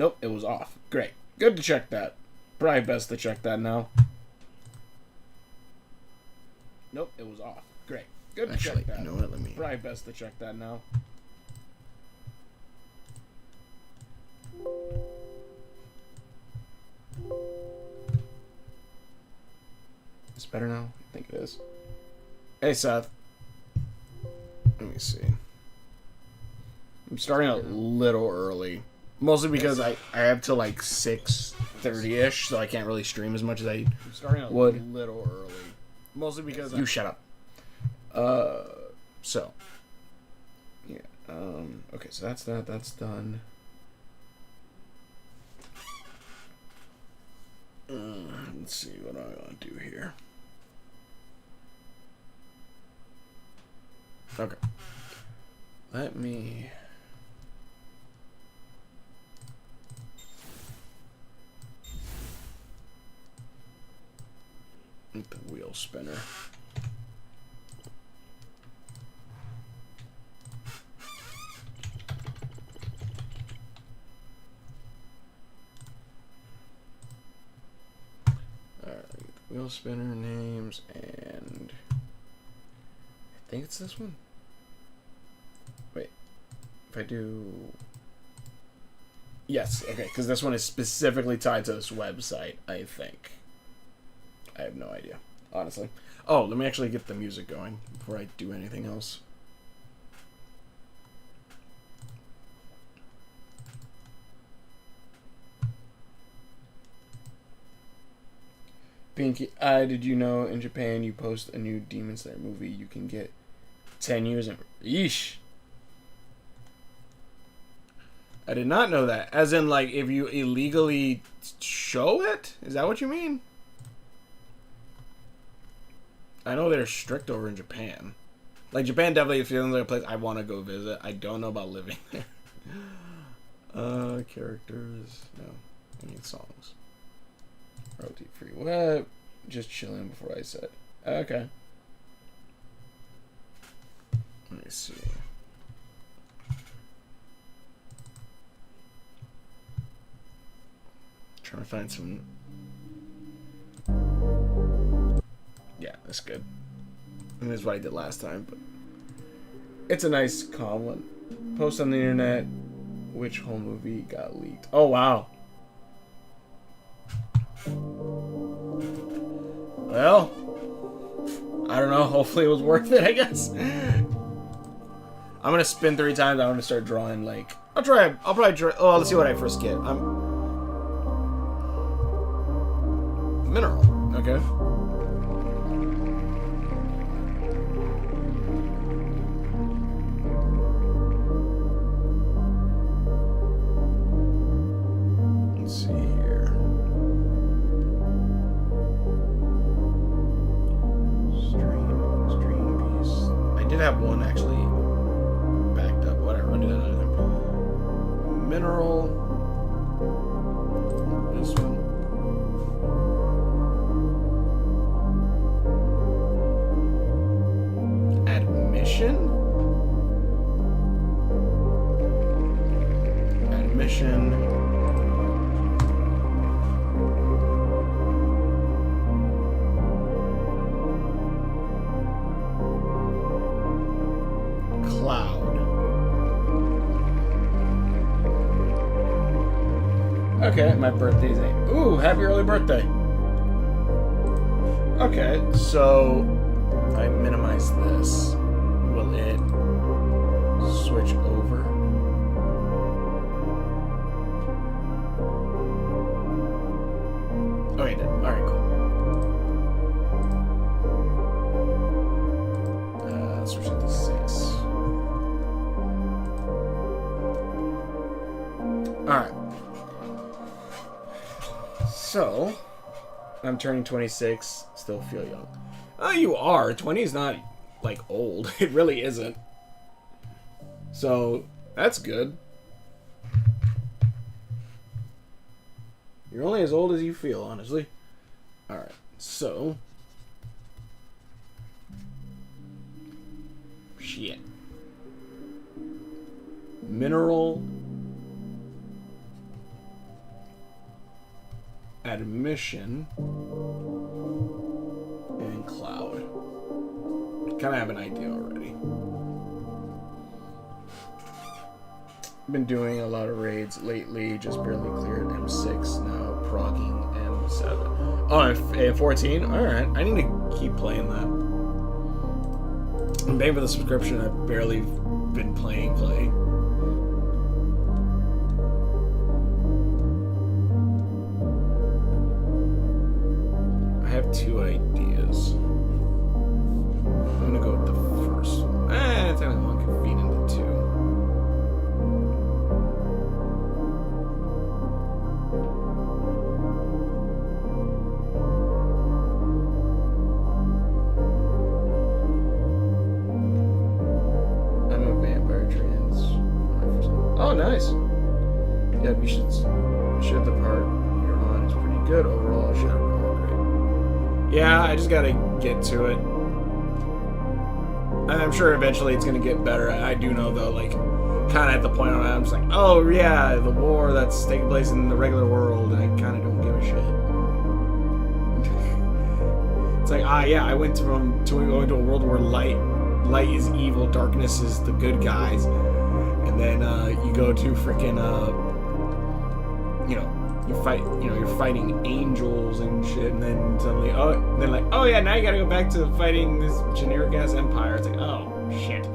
Nope, it was off. Great. Good to check that. Probably best to check that now. Nope, it was off. Great. Good to check that. You know what? Let me. Probably best to check that now. It's better now? I think it is. Hey, Seth. Let me see. I'm starting a little early. Mostly because I have till like 6:30-ish, so I can't really stream as much as I would. A little early. Mostly because you shut up. So. Yeah. Okay, so that's that. That's done. Let's see what I want to do here. Okay. Let me... the wheel spinner. Alright, wheel spinner names, and I think it's this one. Wait, if I do... Yes, okay, because this one is specifically tied to this website, I think. I have no idea, honestly. Oh, let me actually get the music going before I do anything else. Pinky, did you know in Japan you post a new Demon Slayer movie, you can get 10 years in... Yeesh. I did not know that. As in, like, if you illegally show it? Is that what you mean? I know they're strict over in Japan. Like, Japan definitely feels like a place I want to go visit. I don't know about living there. Characters. No. I need songs. Royalty free web. Just chilling before I said. Okay. Let me see. Trying to find some... Yeah, that's good. I mean, that's what I did last time, but... It's a nice, calm one. Post on the internet which whole movie got leaked. Oh, wow. Well, I don't know. Hopefully it was worth it, I guess. I'm gonna spin 3 times. I'm gonna start drawing, like... I'll probably draw... Oh, let's see what I first get. Mineral. Okay. Let's see here. Stream piece. I did have one actually backed up. Whatever. I'll do that another time. Mineral. This one. Admission. Cloud. Okay, my birthday's ooh, happy early birthday. Okay, so if I minimize this, will it switch over? Oh, it did. Alright, cool. Switch it to 6. Alright. So, I'm turning 26, still feel young. Oh, you are. 20 is not, like, old. It really isn't. So, that's good. You're only as old as you feel, honestly. Alright, so... Shit. Mineral... Admission, and Cloud. Kind of have an idea already. I've been doing a lot of raids lately, just barely cleared M6, now progging M7. Oh, and 14? Alright, I need to keep playing that. I'm paying for the subscription, I've barely been playing. I have two ideas. I'm gonna go with the first one. Technically one could feed into two. I'm a vampire trans. Oh, nice. Yep, you should. The part you're on is pretty good overall. Great. Yeah, I just gotta get to it. And I'm sure eventually it's gonna get better. I do know though, like, kind of at the point where I'm just like, oh yeah, the war that's taking place in the regular world, and I kind of don't give a shit. It's like, yeah, I went from going to a world where light is evil, darkness is the good guys, and then you go to freaking you're fighting angels and shit, and then suddenly, oh yeah, now you gotta go back to fighting this generic ass empire. It's like, oh shit.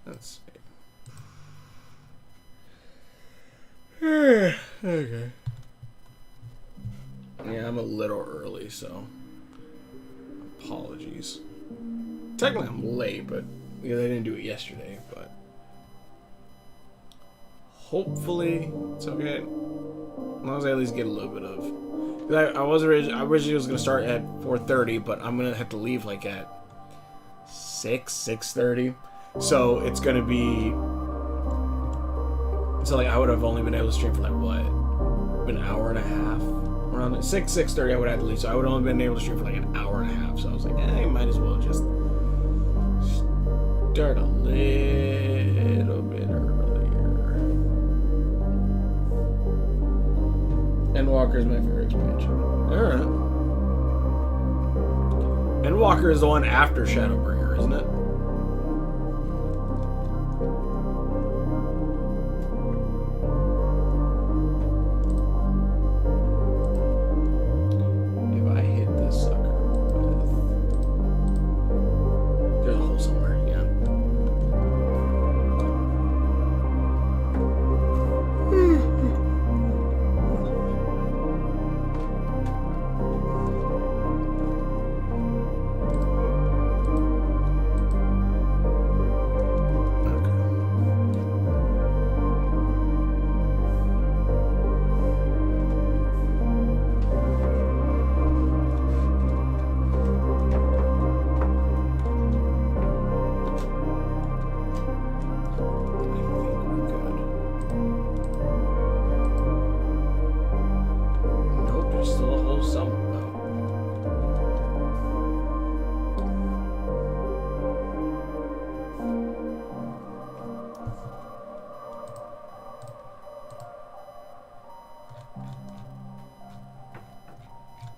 Let's see. Okay. Yeah, I'm a little early, so apologies. Technically, I'm late, but because I didn't do it yesterday, but hopefully it's okay. As long as I at least get a little bit of. I originally was gonna start at 4:30, but I'm gonna have to leave like at 6:30. So it's gonna be. So like I would have only been able to stream for like what, an hour and a half, around 6:30. I would have to leave, so I would have only been able to stream for like an hour and a half. So I was like, I might as well just start a little bit earlier. Endwalker is my favorite expansion. All right. Endwalker is the one after Shadowbringer, isn't it?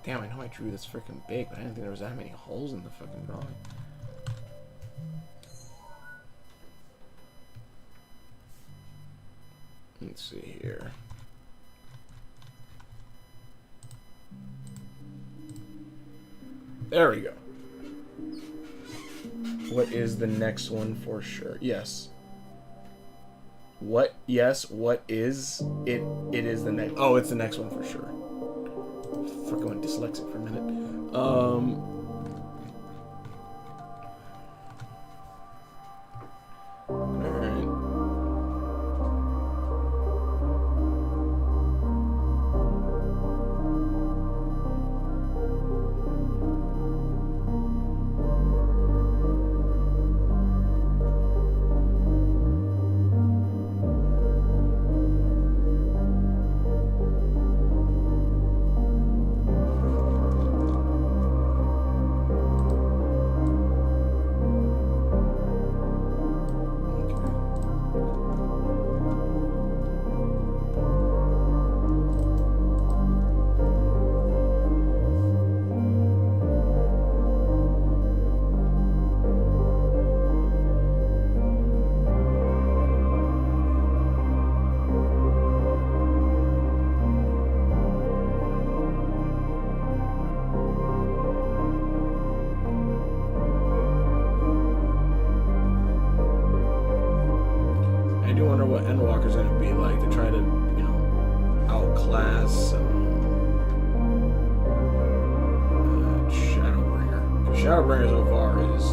Damn, I know I drew this freaking big, but I didn't think there was that many holes in the fucking drawing. Let's see here. There we go. What is the next one for sure? Yes. What? Yes. What is it? It is the next. Oh, it's the next one for sure. Fuck, I went dyslexic for a minute. Walker's gonna be like to try to, you know, outclass Shadowbringer. Shadowbringer so far is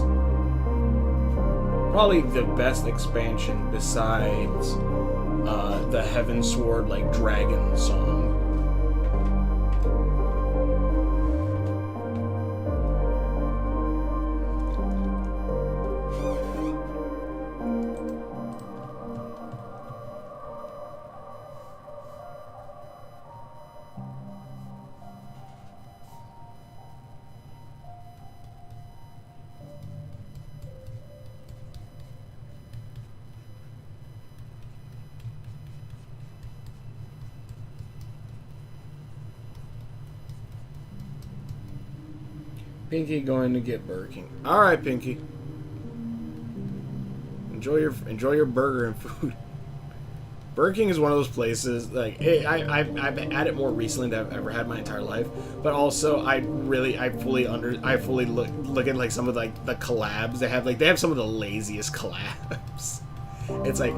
probably the best expansion besides the Heavensward like dragon song. Pinky going to get Burger King. All right, Pinky. Enjoy your burger and food. Burger King is one of those places like I've had it more recently than I've ever had my entire life. But also I fully look at like some of like the collabs they have. Like they have some of the laziest collabs. It's like,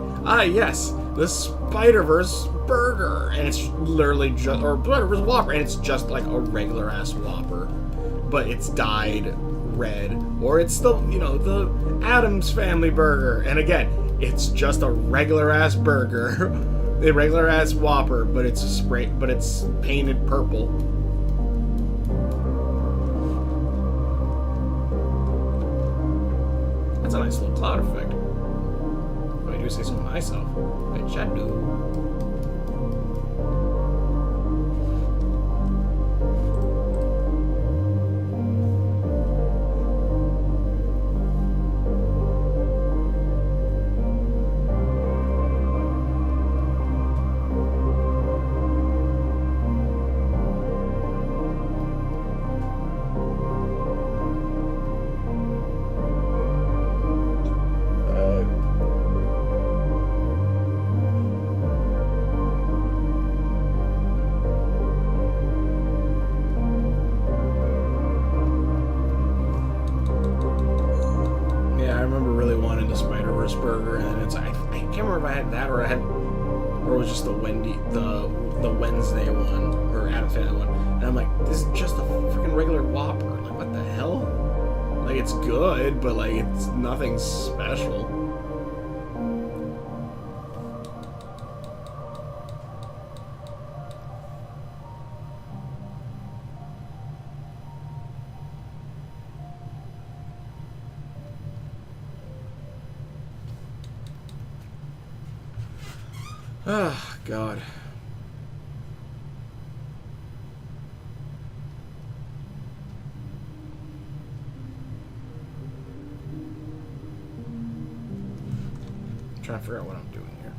yes, the Spider-Verse burger, and it's literally just, or Spider-Verse Whopper, and it's just like a regular ass Whopper, but it's dyed red, or it's the, you know, the Addams Family burger, and again, it's just a regular ass burger, a regular ass Whopper, but it's painted purple. That's a nice little cloud effect. If I do say so myself, which I do. Burger, and it's I can't remember if I had that or it was just the Wednesday one or Addams Family one, and I'm like, this is just a freaking regular Whopper. Like, what the hell? Like, it's good, but like it's nothing special. Ah, God. I'm trying to figure out what I'm doing here.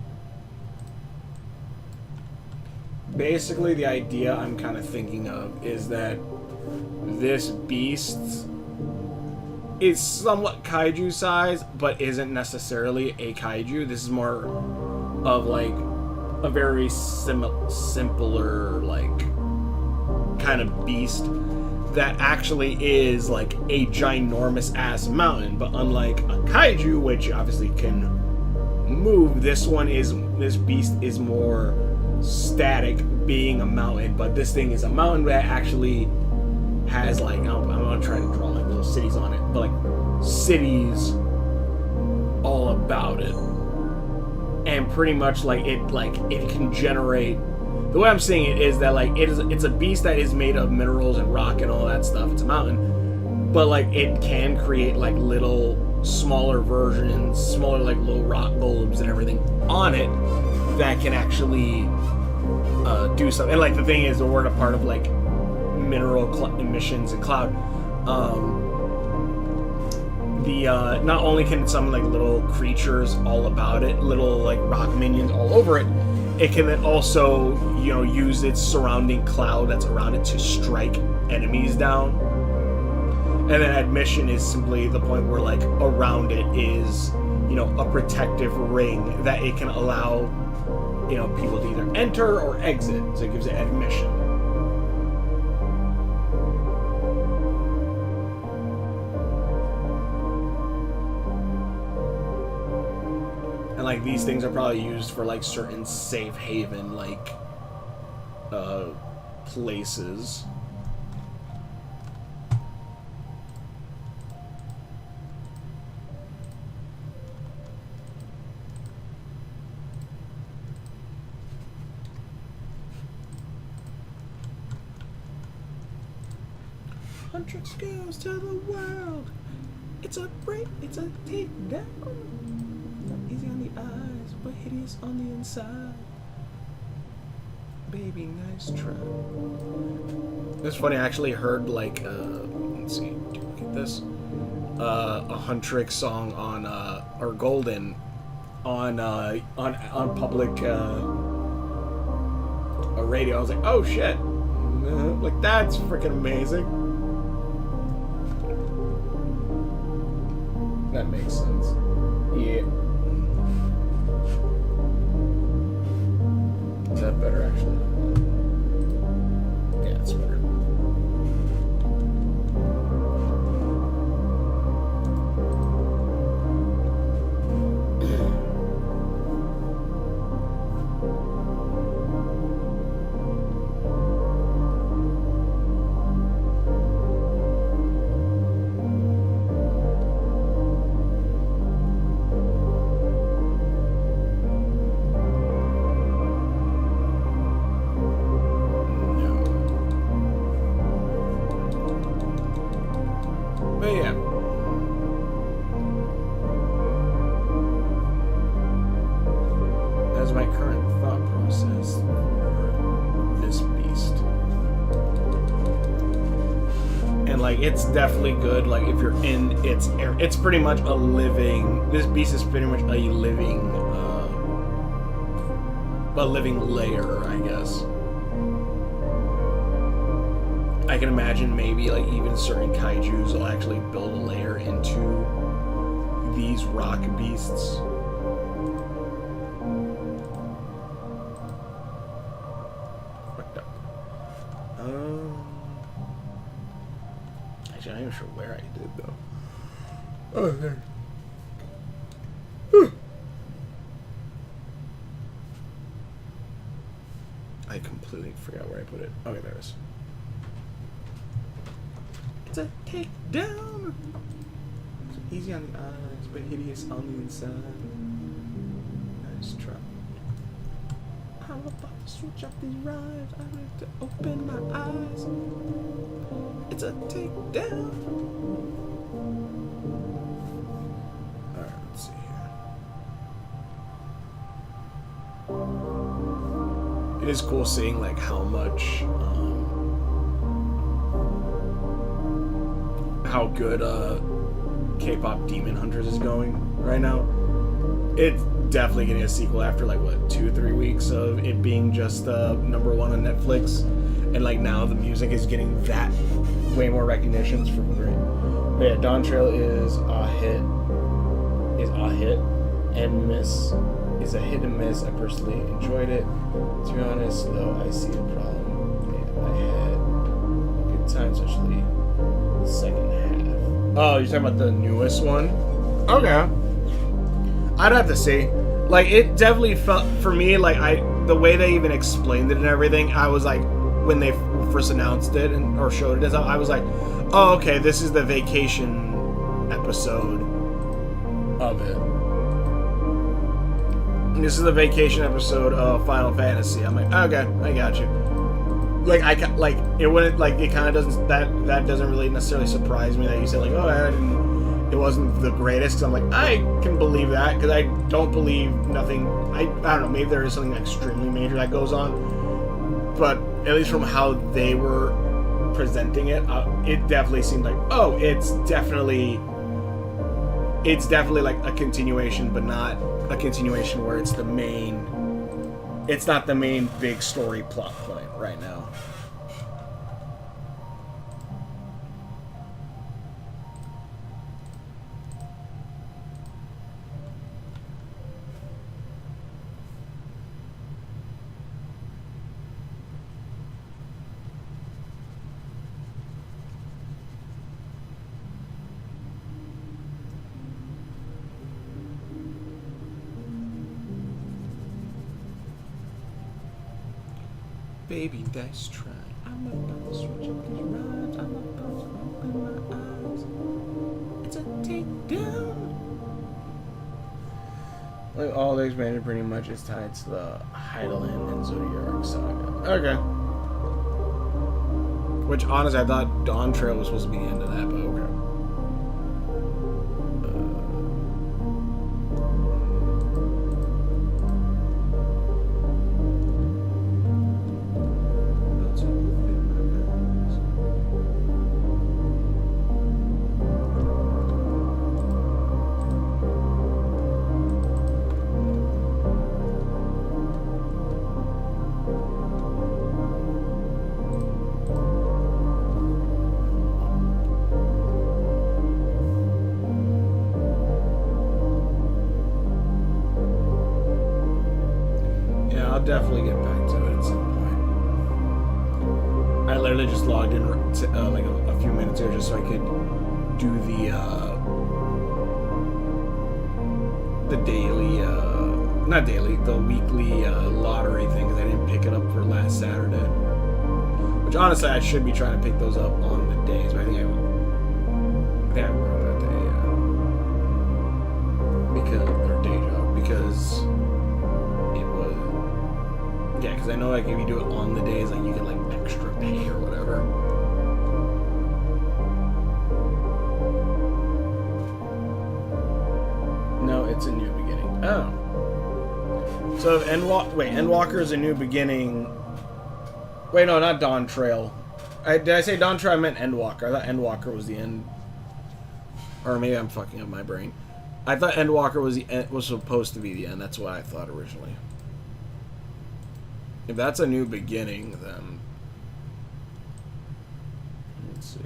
Basically, the idea I'm kind of thinking of is that this beast is somewhat kaiju size, but isn't necessarily a kaiju. This is more of like a very simpler like kind of beast that actually is like a ginormous ass mountain, but unlike a kaiju, which obviously can move, this beast is more static, being a mountain. But this thing is a mountain that actually has like, I'm gonna try to draw like little cities on it, but like cities all about it. And pretty much like it can generate. The way I'm seeing it is that like it's a beast that is made of minerals and rock and all that stuff. It's a mountain, but like it can create like little smaller versions, smaller like little rock globes and everything on it that can actually do something. And like the thing is, we're a part of like mineral emissions and cloud. Not only can it summon like little creatures all about it, little like rock minions all over it, it can then also, you know, use its surrounding cloud that's around it to strike enemies down. And then admission is simply the point where like around it is, you know, a protective ring that it can allow, you know, people to either enter or exit. So it gives it admission. like these things are probably used for like certain safe haven like places. Huntress goes to the world. It's a break, it's a take down. Not easy on the eyes, but hideous on the inside. Baby, nice try. It's funny, I actually heard like let's see, look at this. A Huntrix song on or Golden on public radio. I was like, oh shit. Like that's freaking amazing. That makes sense. Yeah. Is that better, actually? Yeah, it's better. It's definitely good. Like if you're in it's pretty much a living. This beast is pretty much a living layer, I guess. I can imagine maybe like even certain kaijus will actually build a layer into these rock beasts. What up? Actually, I'm not even sure where I did though. Oh, there. I completely forgot where I put it. Okay, there it is. It's a takedown. So easy on the eyes, but hideous on the inside. Nice try. I'm about to switch up these rhymes. I need to open my eyes. It's a takedown. Alright, let's see here. It is cool seeing like how much how good K-pop Demon Hunters is going right now. It's definitely getting a sequel after like what 2 or 3 weeks of it being just #1 on Netflix, and like now the music is getting that way more recognition. It's freaking great. But yeah, Dawn Trail is a hit. And Miss is a hit and miss. I personally enjoyed it. To be honest, though, I see a problem. Yeah, I had good times, especially the second half. Oh, you're talking about the newest one? Okay. I'd have to see. Like, it definitely felt, for me, like, the way they even explained it and everything, I was like, when they first announced it or showed it, I was like, oh, okay, this is the vacation episode of it. This is the vacation episode of Final Fantasy. I'm like, okay, I got you. Like, it wouldn't, like, it kind of doesn't, that doesn't really necessarily surprise me that you said, like, oh, it wasn't the greatest. Cause I'm like, I can believe that, because I don't believe nothing. I don't know. Maybe there is something extremely major that goes on, but at least from how they were presenting it, it definitely seemed like, oh, it's definitely like a continuation, but not a continuation where it's the main. It's not the main big story plot point right now. Baby, nice try. I'm about to switch up these rhymes. I'm about to open my eyes. It's a takedown. Like all the expansion pretty much is tied to the Heidelin and Zodiac saga. Okay. Which honestly I thought Dawn Trail was supposed to be the end of that, but okay. Definitely get back to it at some point. I literally just logged in to, like a few minutes ago just so I could do the daily, not daily, the weekly lottery thing because I didn't pick it up for last Saturday. Which honestly I should be trying to pick those up on the days, but I think I wrote that day, because or day job because. Yeah, because I know like if you do it on the days, like you get like extra pay or whatever. No, it's a new beginning. Oh. So if Endwalker is a new beginning. Wait, no, not Dawn Trail. Did I say Dawn Trail? I meant Endwalker. I thought Endwalker was the end. Or maybe I'm fucking up my brain. I thought Endwalker was supposed to be the end. That's what I thought originally. If that's a new beginning, then let's see.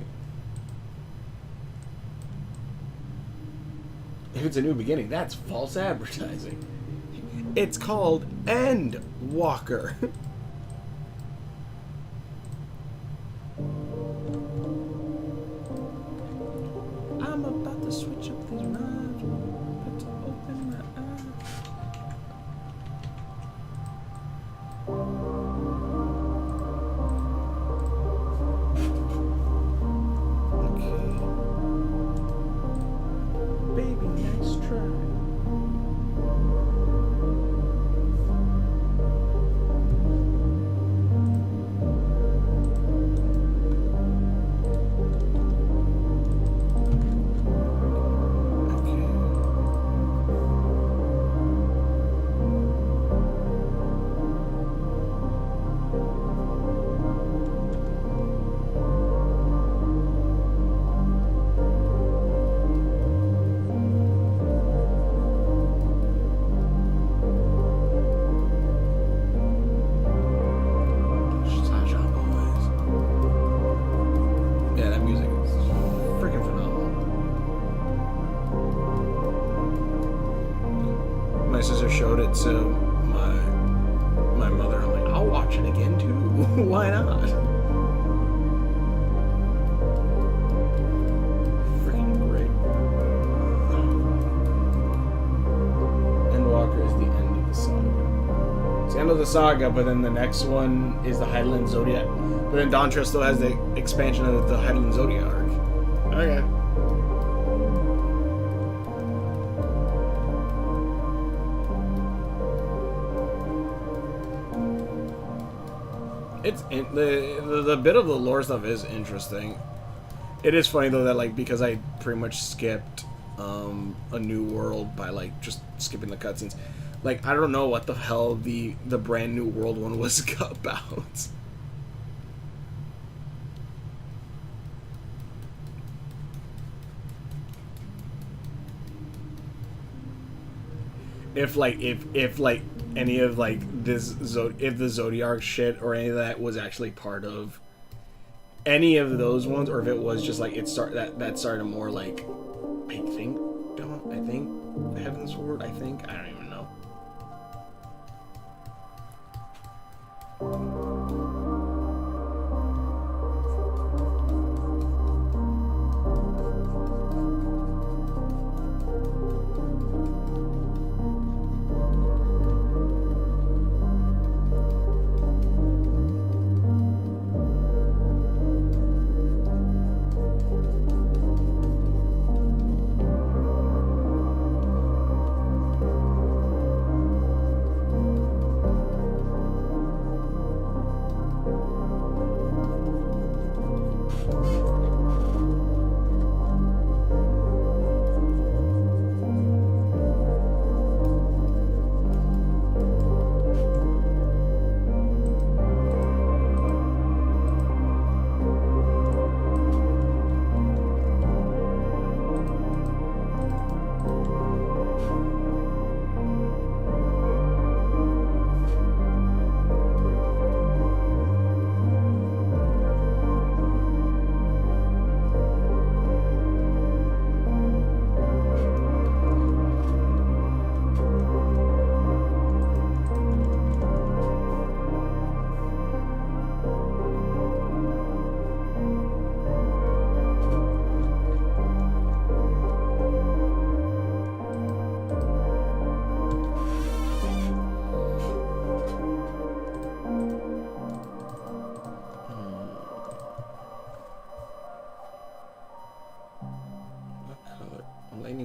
If it's a new beginning, that's false advertising. It's called Endwalker. I'm about to switch up these rhymes. About to open my eyes. To my mother, I'm like, I'll watch it again too. Why not? Freaking great. Endwalker is the end of the saga. It's the end of the saga, but then the next one is the Heidelin Zodiac. But then Dawn Trail still has the expansion of the Heidelin Zodiac arc. Okay. It's the bit of the lore stuff is interesting. It is funny though that like because I pretty much skipped a new world by like just skipping the cutscenes. Like I don't know what the hell the brand new world one was about. If any of like this if the Zodiac shit or any of that was actually part of any of those ones, or if it was just like that started more like I think Heaven's Sword. I don't even know.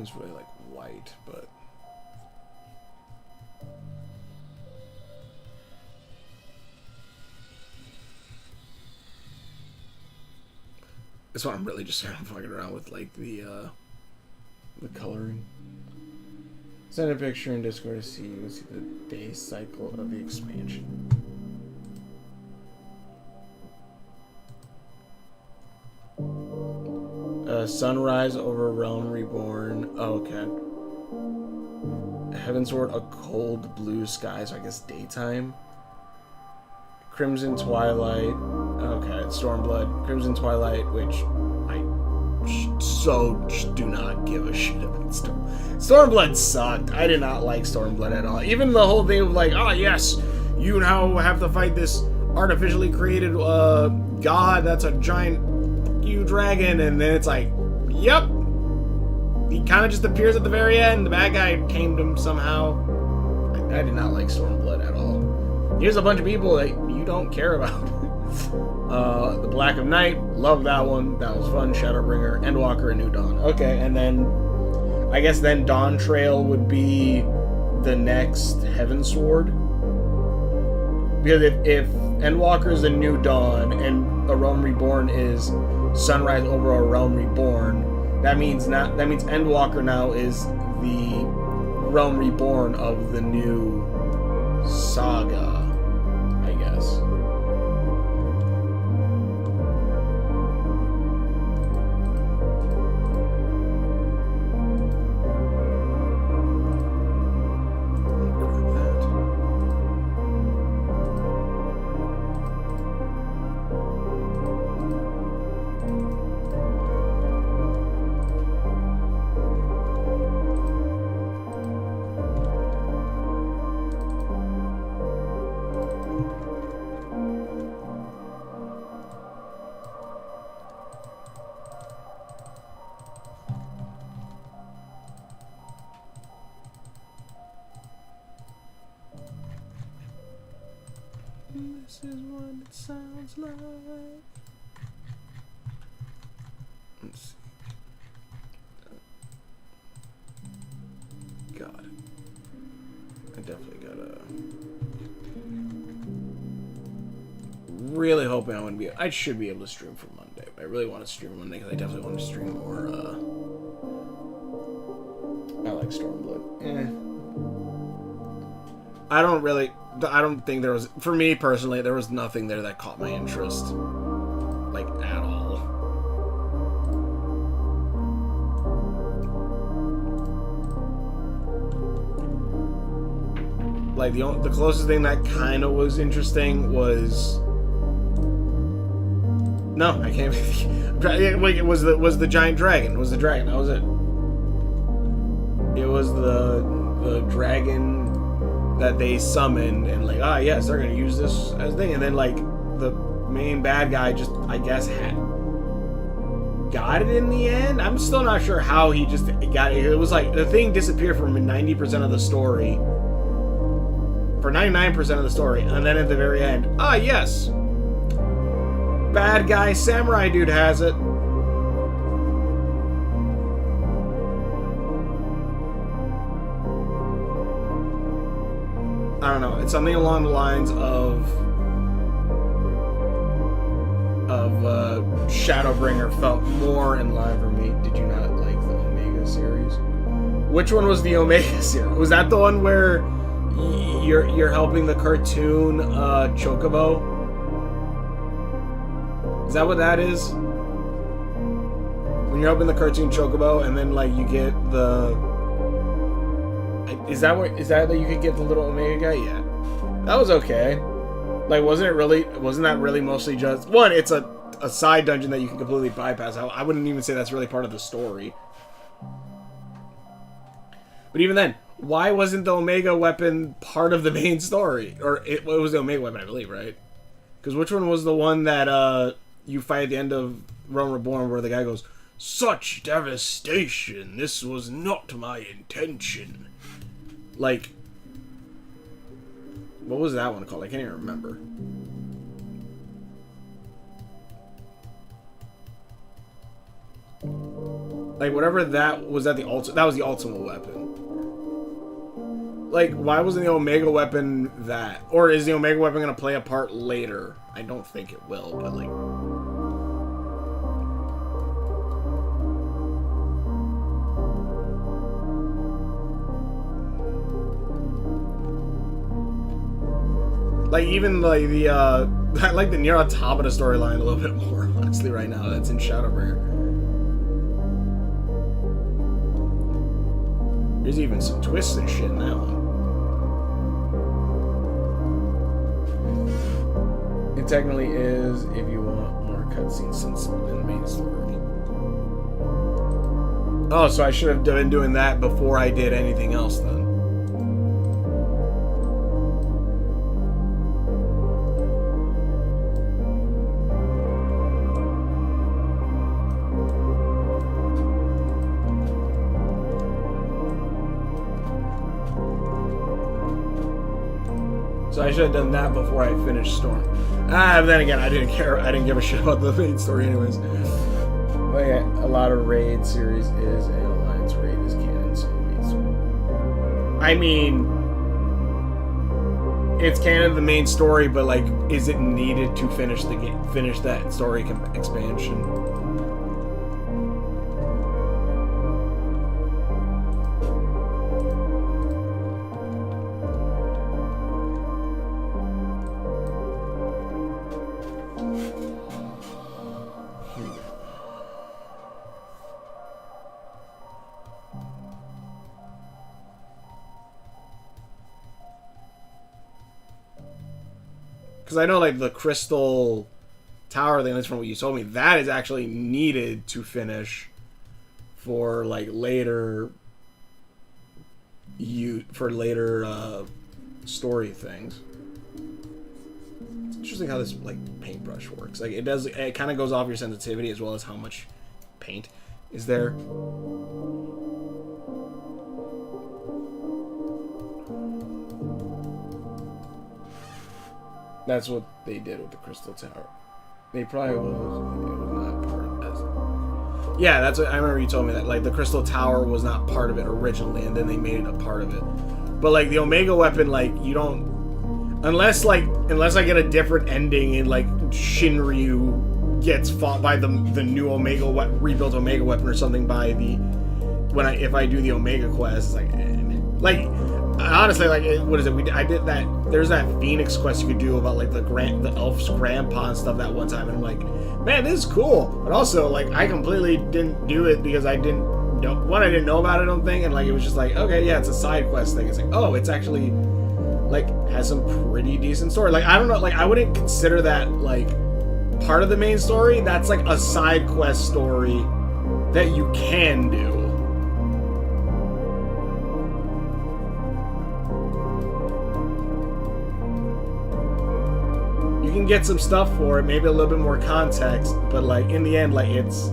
everything's really like white, but this one I'm really just fucking around with like the coloring. Send a picture in Discord to see you can see the day cycle of the expansion. Sunrise over Realm Reborn. Oh, okay. Heavensward, a cold blue sky, so I guess daytime. Crimson Twilight. Okay, Stormblood. Crimson Twilight, which I do not give a shit about Stormblood sucked. I did not like Stormblood at all. Even the whole thing of like, oh yes, you now have to fight this artificially created god that's a giant dragon, and then it's like, yep, he kind of just appears at the very end. The bad guy tamed him somehow. I did not like Stormblood at all. Here's a bunch of people that you don't care about. The Black of Night, love that one. That was fun. Shadowbringer, Endwalker, and New Dawn. Okay, and then I guess then Dawn Trail would be the next Heavensward. Because if Endwalker is the New Dawn and A Realm Reborn is Sunrise over A Realm Reborn, that means Endwalker now is the Realm Reborn of the new saga, I guess. This is what it sounds like. Let's see. God. I definitely gotta... Really hoping I'm gonna be... I should be able to stream for Monday. I really want to stream Monday because I definitely want to stream more, I like Stormblood. I don't think there was, for me personally, there was nothing there that caught my interest, like, at all. Like, the closest thing that kind of was interesting was... No, I can't... Wait, it was the giant dragon. It was the dragon, that was it. It was the dragon that they summoned, and like, ah, yes, they're gonna use this as a thing, and then like the main bad guy just, I guess, got it in the end. I'm still not sure how he just got it. It was like the thing disappeared from 90% of the story, for 99% of the story, and then at the very end, ah, yes, bad guy samurai dude has it. I don't know. It's something along the lines of Shadowbringer felt more in line for me. Did you not like the Omega series? Which one was the Omega series? Was that the one where you're helping the cartoon Chocobo? Is that what that is? When you're helping the cartoon Chocobo, and then like you get the... Is that that you could get the little Omega guy? Yeah. That was okay. Like, wasn't that really mostly just... One, it's a side dungeon that you can completely bypass. I wouldn't even say that's really part of the story. But even then, why wasn't the Omega weapon part of the main story? Or it was the Omega weapon, I believe, right? Because which one was the one that you fight at the end of Realm Reborn where the guy goes, "Such devastation! This was not my intention." Like, what was that one called? I can't even remember. Like, whatever that was, that was the ultimate weapon. Like, why wasn't the Omega weapon that? Or is the Omega weapon going to play a part later? I don't think it will, but like... Like, even like the, I like the Nier Automata storyline a little bit more, honestly, right now. That's in Shadowbringer. There's even some twists and shit in that one. It technically is if you want more cutscenes since in the main story. Oh, so I should have been doing that before I did anything else then. So I should have done that before I finished Storm. Then again, I didn't care. I didn't give a shit about the main story anyways. But yeah, a lot of raid series is a Alliance raid is canon, so main story. I mean, it's canon the main story, but like, is it needed to finish the game? Finish that story expansion? Because I know, like, the Crystal Tower thing, that's from what you told me, that is actually needed to finish for, like, later... story things. It's interesting how this, like, paintbrush works. Like, it kind of goes off your sensitivity as well as how much paint is there. That's what they did with the Crystal Tower. They probably it was not part of it. Yeah, that's what I remember you told me that. Like, the Crystal Tower was not part of it originally, and then they made it a part of it. But like the Omega weapon, like you don't, unless I get a different ending and like Shinryu gets fought by the new Omega rebuilt Omega weapon or something by if I do the Omega quest, it's like. Honestly, like, what is it? I did that. There's that Phoenix quest you could do about like the elf's grandpa and stuff that one time, and I'm like, man, this is cool. But also, like, I completely didn't do it because I didn't know I didn't know about it. I don't think, and like it was just like, okay, yeah, it's a side quest thing. It's like, oh, it's actually like has some pretty decent story. Like, I don't know, like I wouldn't consider that like part of the main story. That's like a side quest story that you can do. Can get some stuff for it, maybe a little bit more context, but like in the end, like I messed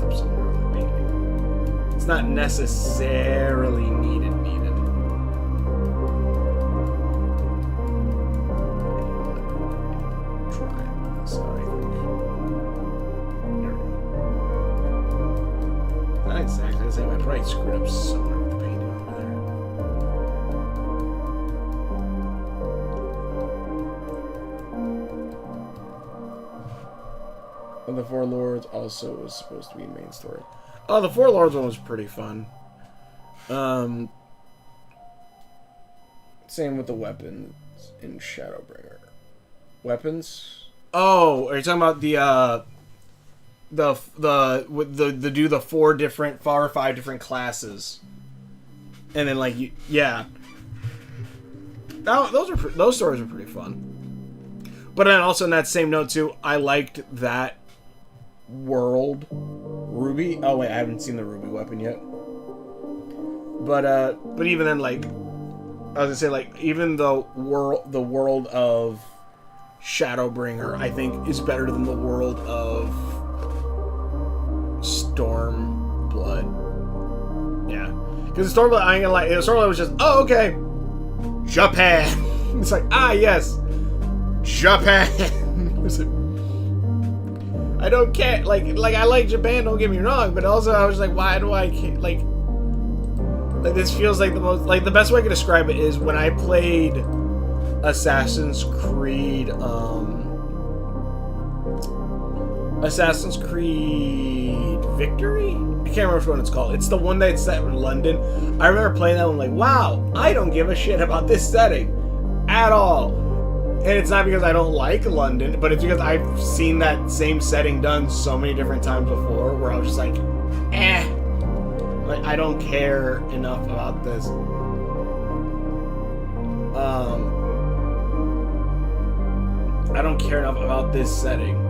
up somewhere on the painting. It's not necessarily needed. Try this out, I think. There we go. Not exactly the same. I probably screwed up somewhere. The Four Lords also was supposed to be main story. Oh, the Four Lords one was pretty fun. Same with the weapons in Shadowbringer. Weapons? Oh, are you talking about the 4 or 5 different classes? And then like yeah. Those stories were pretty fun. But then also in that same note too, I liked that world Ruby. Oh wait, I haven't seen the Ruby weapon yet. But even then, like I was gonna say, like even the world of Shadowbringer, I think is better than the world of Stormblood. Yeah, because Stormblood, I ain't gonna lie, Stormblood was just, oh okay, Japan. It's like, ah yes, Japan. I don't care. Like I like Japan. Don't get me wrong, but also I was like, why do I care? Like this feels like the most. Like the best way I can describe it is when I played Assassin's Creed. Assassin's Creed Victory? I can't remember which one it's called. It's the one that's set in London. I remember playing that one like, wow, I don't give a shit about this setting at all. And it's not because I don't like London, but it's because I've seen that same setting done so many different times before where I was just like, eh. Like, I don't care enough about this. I don't care enough about this setting.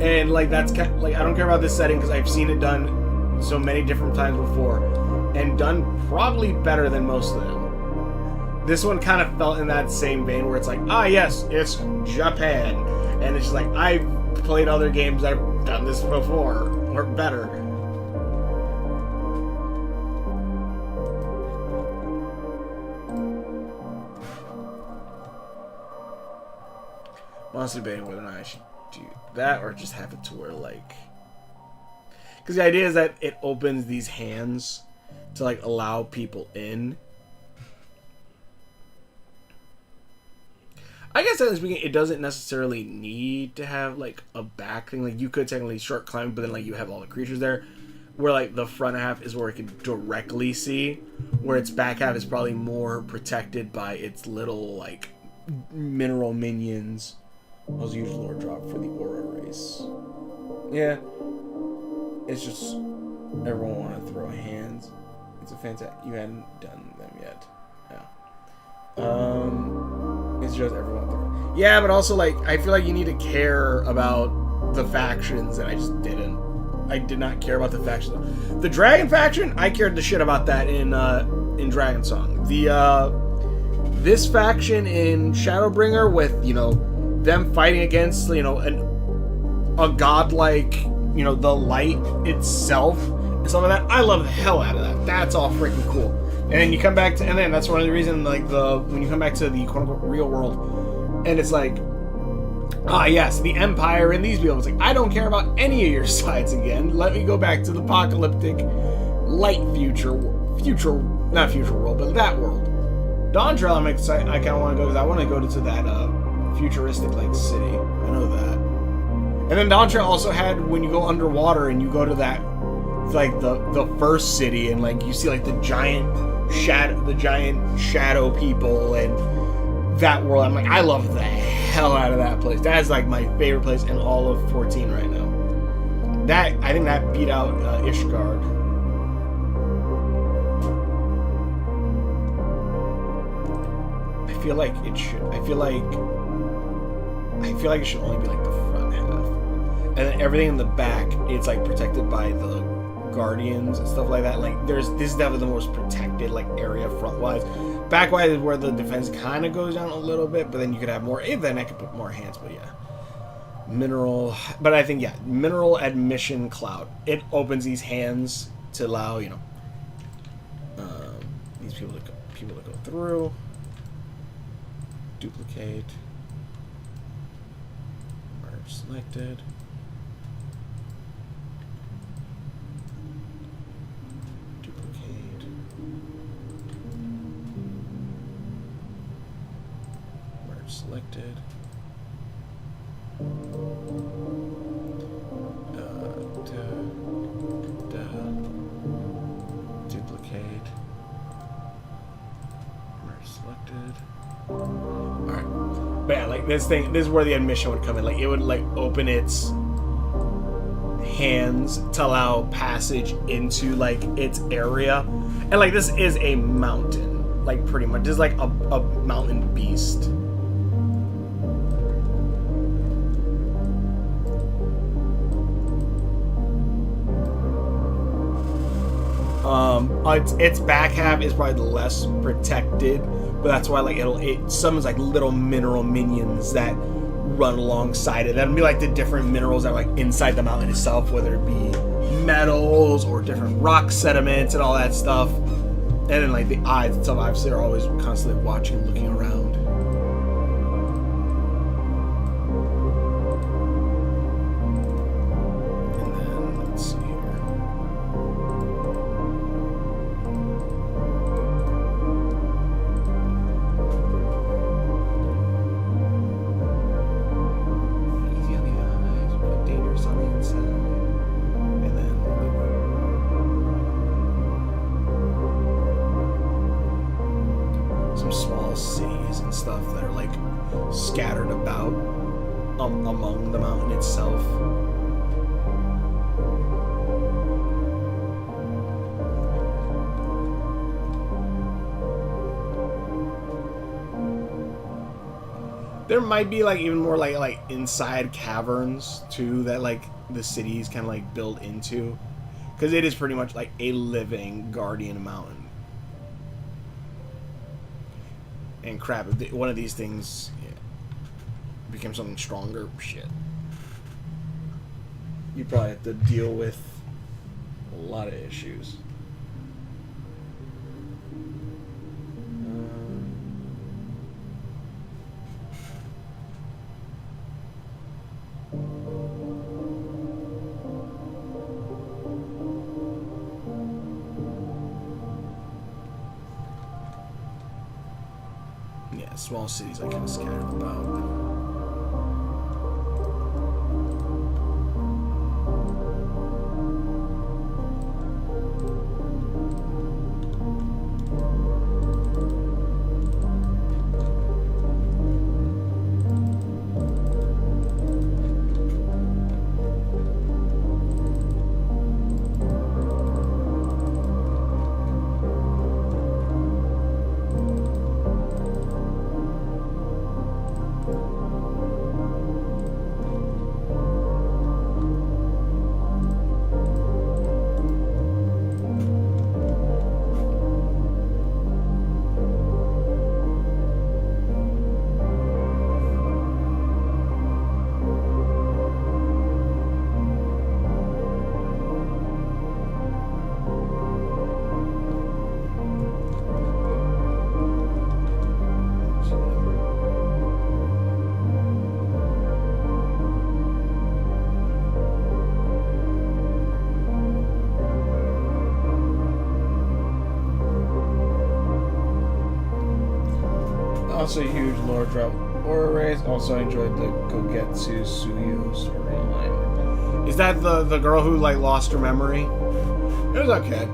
And like that's kind of, like I don't care about this setting because I've seen it done so many different times before, and done probably better than most of them. This one kind of felt in that same vein where it's like, ah yes, it's Japan, and it's just like I've played other games I've done this before or better. I'm honestly debating whether or not I should do that or just have it to where like, because the idea is that it opens these hands to like allow people in. I guess at speaking, it doesn't necessarily need to have like a back thing. Like you could technically start climbing, but then like you have all the creatures there. Where like the front half is where it can directly see, where its back half is probably more protected by its little like mineral minions. Also use lore drop for the aura race. Yeah. It's just everyone want to throw hands. It's a fantastic. You hadn't done them yet. Yeah. It's just everyone throw. Yeah, but also like I feel like you need to care about the factions, and I just didn't. I did not care about the factions. The dragon faction, I cared the shit about that in Dragon Song. This faction in Shadowbringer with, you know, them fighting against, you know, a godlike, you know, the light itself and stuff like that. I love the hell out of that. That's all freaking cool. And then you come back to, and then that's one of the reasons, like when you come back to the quote unquote real world, and it's like, ah yes, the Empire and these people. It's like I don't care about any of your sides again. Let me go back to the apocalyptic, light not future world, but that world. Dawntrail, I'm excited. I kind of want to go because I want to go to that futuristic like city. I know that. And then Dawntrail also had when you go underwater and you go to that like the first city and like you see like the giant shadow people and that world. I'm like, I love the hell out of that place. That is like my favorite place in all of 14 right now. That I think that beat out Ishgard. I feel like it should only be like the front half, and then everything in the back it's like protected by the guardians and stuff like that. Like this is definitely the most protected like area front wise. Back wise is where the defense kind of goes down a little bit, but then you could have more. Then I could put more hands, but yeah, mineral. But I think yeah, mineral admission cloud. It opens these hands to allow these people to go through. Duplicate. Merge selected. Duplicate. Merge selected. Duplicate. Merge selected. Alright. But yeah, like this is where the admission would come in. Like it would like open its hands to allow passage into like its area. And like this is a mountain. Like pretty much. This is like a mountain beast. Its back half is probably the less protected, but that's why like it summons like little mineral minions that run alongside it. That'll be like the different minerals that are like inside the mountain itself, whether it be metals or different rock sediments and all that stuff. And then like the eyes itself obviously are always constantly watching, looking around. some small cities and stuff that are like scattered about among the mountain itself. There might be like even more like inside caverns too that like the cities kind of like build into, because it is pretty much like a living guardian mountain. And crap, if one of these things became something stronger, shit, you probably have to deal with a lot of issues. Yeah, small cities I kind of scattered about. Also a huge lore drop. Aura Rays. Also enjoyed the Gogetsu Suyo storyline. Is that the girl who like lost her memory? It was okay.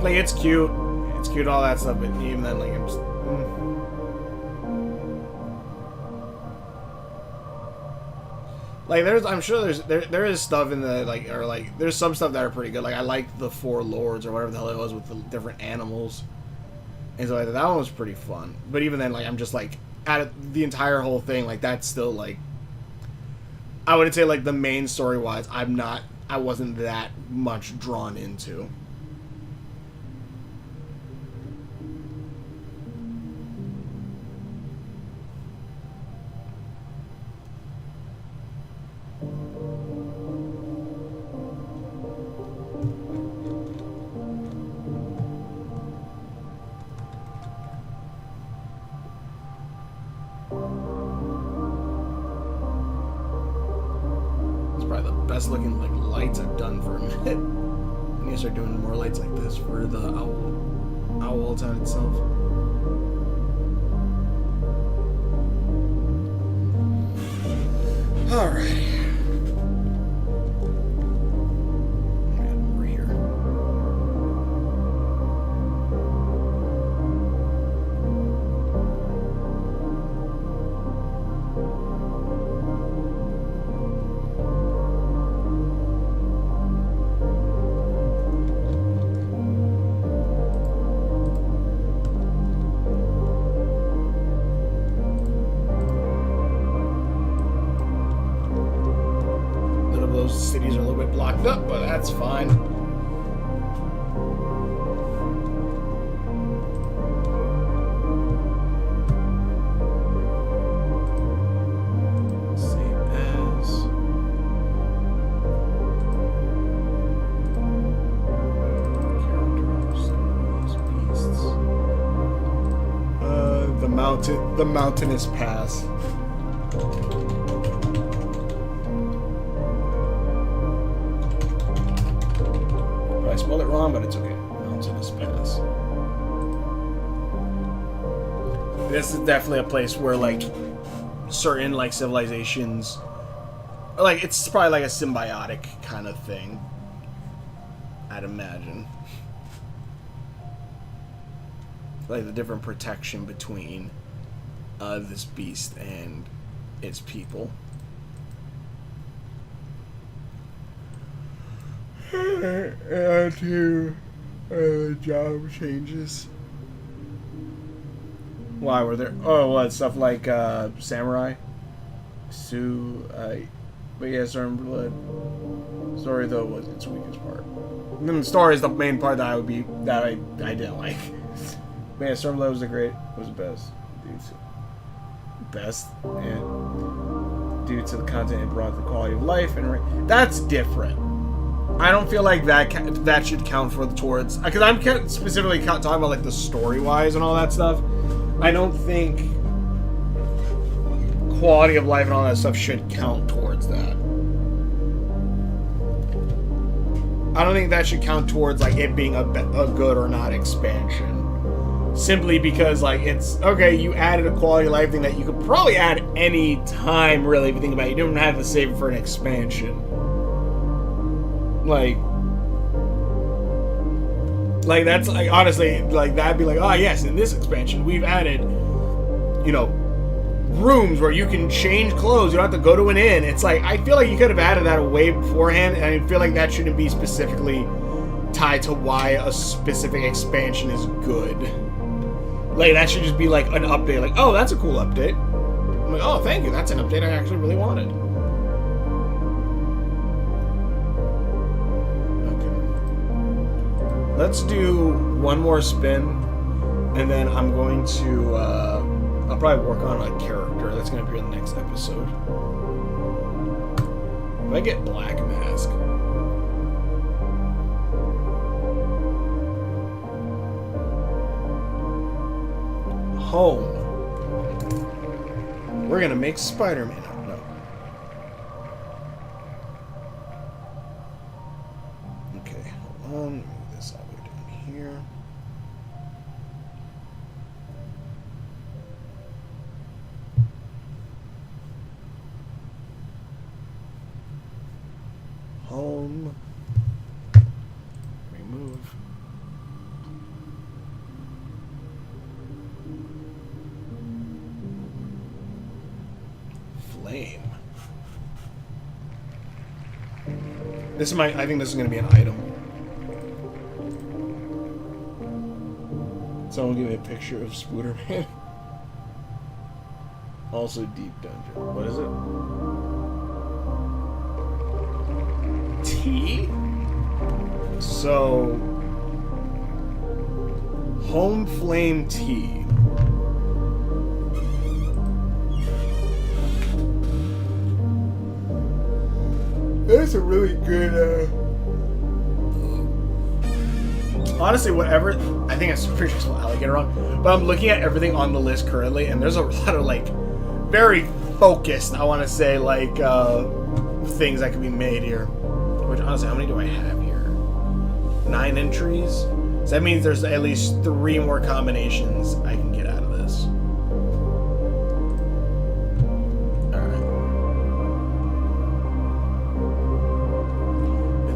Like it's cute. It's cute, all that stuff, but even then like I'm just like I'm sure there is stuff in the like, or like there's some stuff that are pretty good. Like I like the Four Lords or whatever the hell it was with the different animals. And so like, that one was pretty fun. But even then, like, I'm just like, at the entire whole thing, like, that's still like, I wouldn't say like the main story wise, I wasn't that much drawn into. Looking like lights I've done for a minute. I need to start doing more lights like this for the Owl Town itself. Alright. Over here. Cities are a little bit blocked up, but that's fine. Save as. Characters, beasts. The mountainous pass. I spelled it wrong, but it's okay. Mountainous Pass. This is definitely a place where, like, certain, like, civilizations... Like, it's probably like a symbiotic kind of thing. I'd imagine. like the different protection between this beast and its people. And to job changes. Why were there? Oh, what stuff like samurai? But yeah, Stormblood. Story though was its weakest part. And then the story is the main part that I didn't like. But yeah, Stormblood was the best. Best, and due to the content it brought, the quality of life, and that's different. I don't feel like that should count towards, because I'm specifically talking about like the story wise and all that stuff. I don't think quality of life and all that stuff should count towards that. I don't think that should count towards like it being a good or not expansion. Simply because like it's okay, you added a quality of life thing that you could probably add any time, really, if you think about it. You don't have to save it for an expansion. Like that's like, honestly, like that'd be like, oh yes, in this expansion we've added, you know, rooms where you can change clothes. You don't have to go to an inn. It's like, I feel like you could have added that way beforehand, and I feel like that shouldn't be specifically tied to why a specific expansion is good. Like, that should just be like an update. Like, oh, that's a cool update. I'm like, oh, thank you. That's an update I actually really wanted. Okay. Let's do one more spin, and then I'm going to, I'll probably work on a character that's going to appear in the next episode. If I get Black Mask. Home. We're gonna make Spider-Man. No. Okay, hold on. Move this all the way down here. Home. Remove. Flame. This might. I think this is going to be an item. Someone give me a picture of Spooderman. Also, Deep Dungeon. What is it? Tea? So, Home Flame Tea. That's a really good, honestly, whatever. I think I'm pretty sure I'll get it wrong. But I'm looking at everything on the list currently, and there's a lot of, like, very focused, I want to say, like, things that can be made here. Which, honestly, how many do I have here? 9 entries? So that means there's at least 3 more combinations I can get out of this.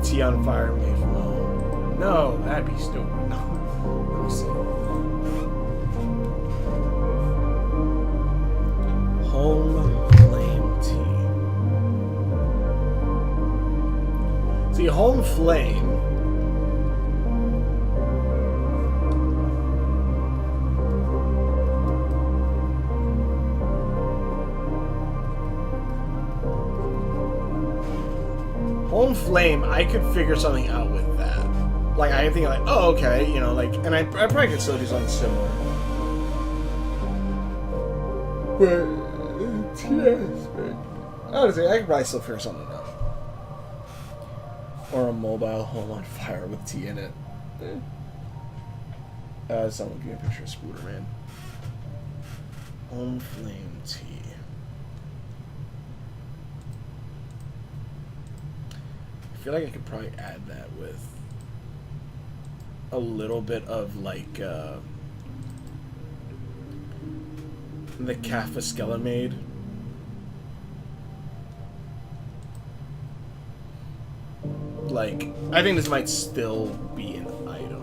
Tea on fire made from home. No, that'd be stupid. No. Let me see. Home Flame Tea. See, Home Flame. Home Flame, I could figure something out with that. Like, I think, like, oh, okay, you know, like, and I probably could still do something similar. But, yes, honestly, I could probably still figure something out. Or a mobile home on fire with tea in it. Someone give me a picture of Spooderman. Home Flame Tea. I feel like I could probably add that with a little bit of like the Cafaskella made. Like, I think this might still be an item.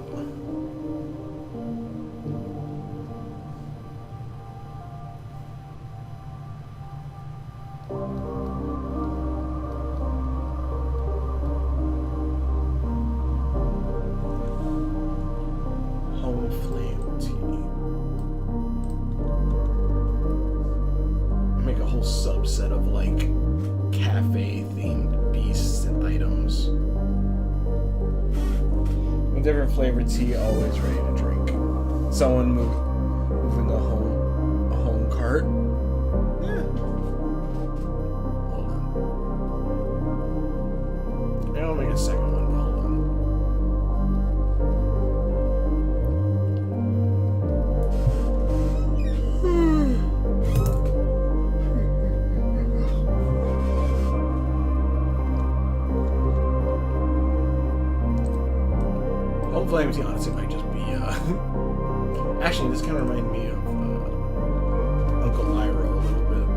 subset of like cafe themed beasts and items. A different flavored tea, always ready to drink. Someone moving a home cart. Yeah. Hold on. Maybe I'll make a second one, but hold on. Home Flame tea, honestly, might just be, actually, this kind of reminded me of, Uncle Lyra a little bit.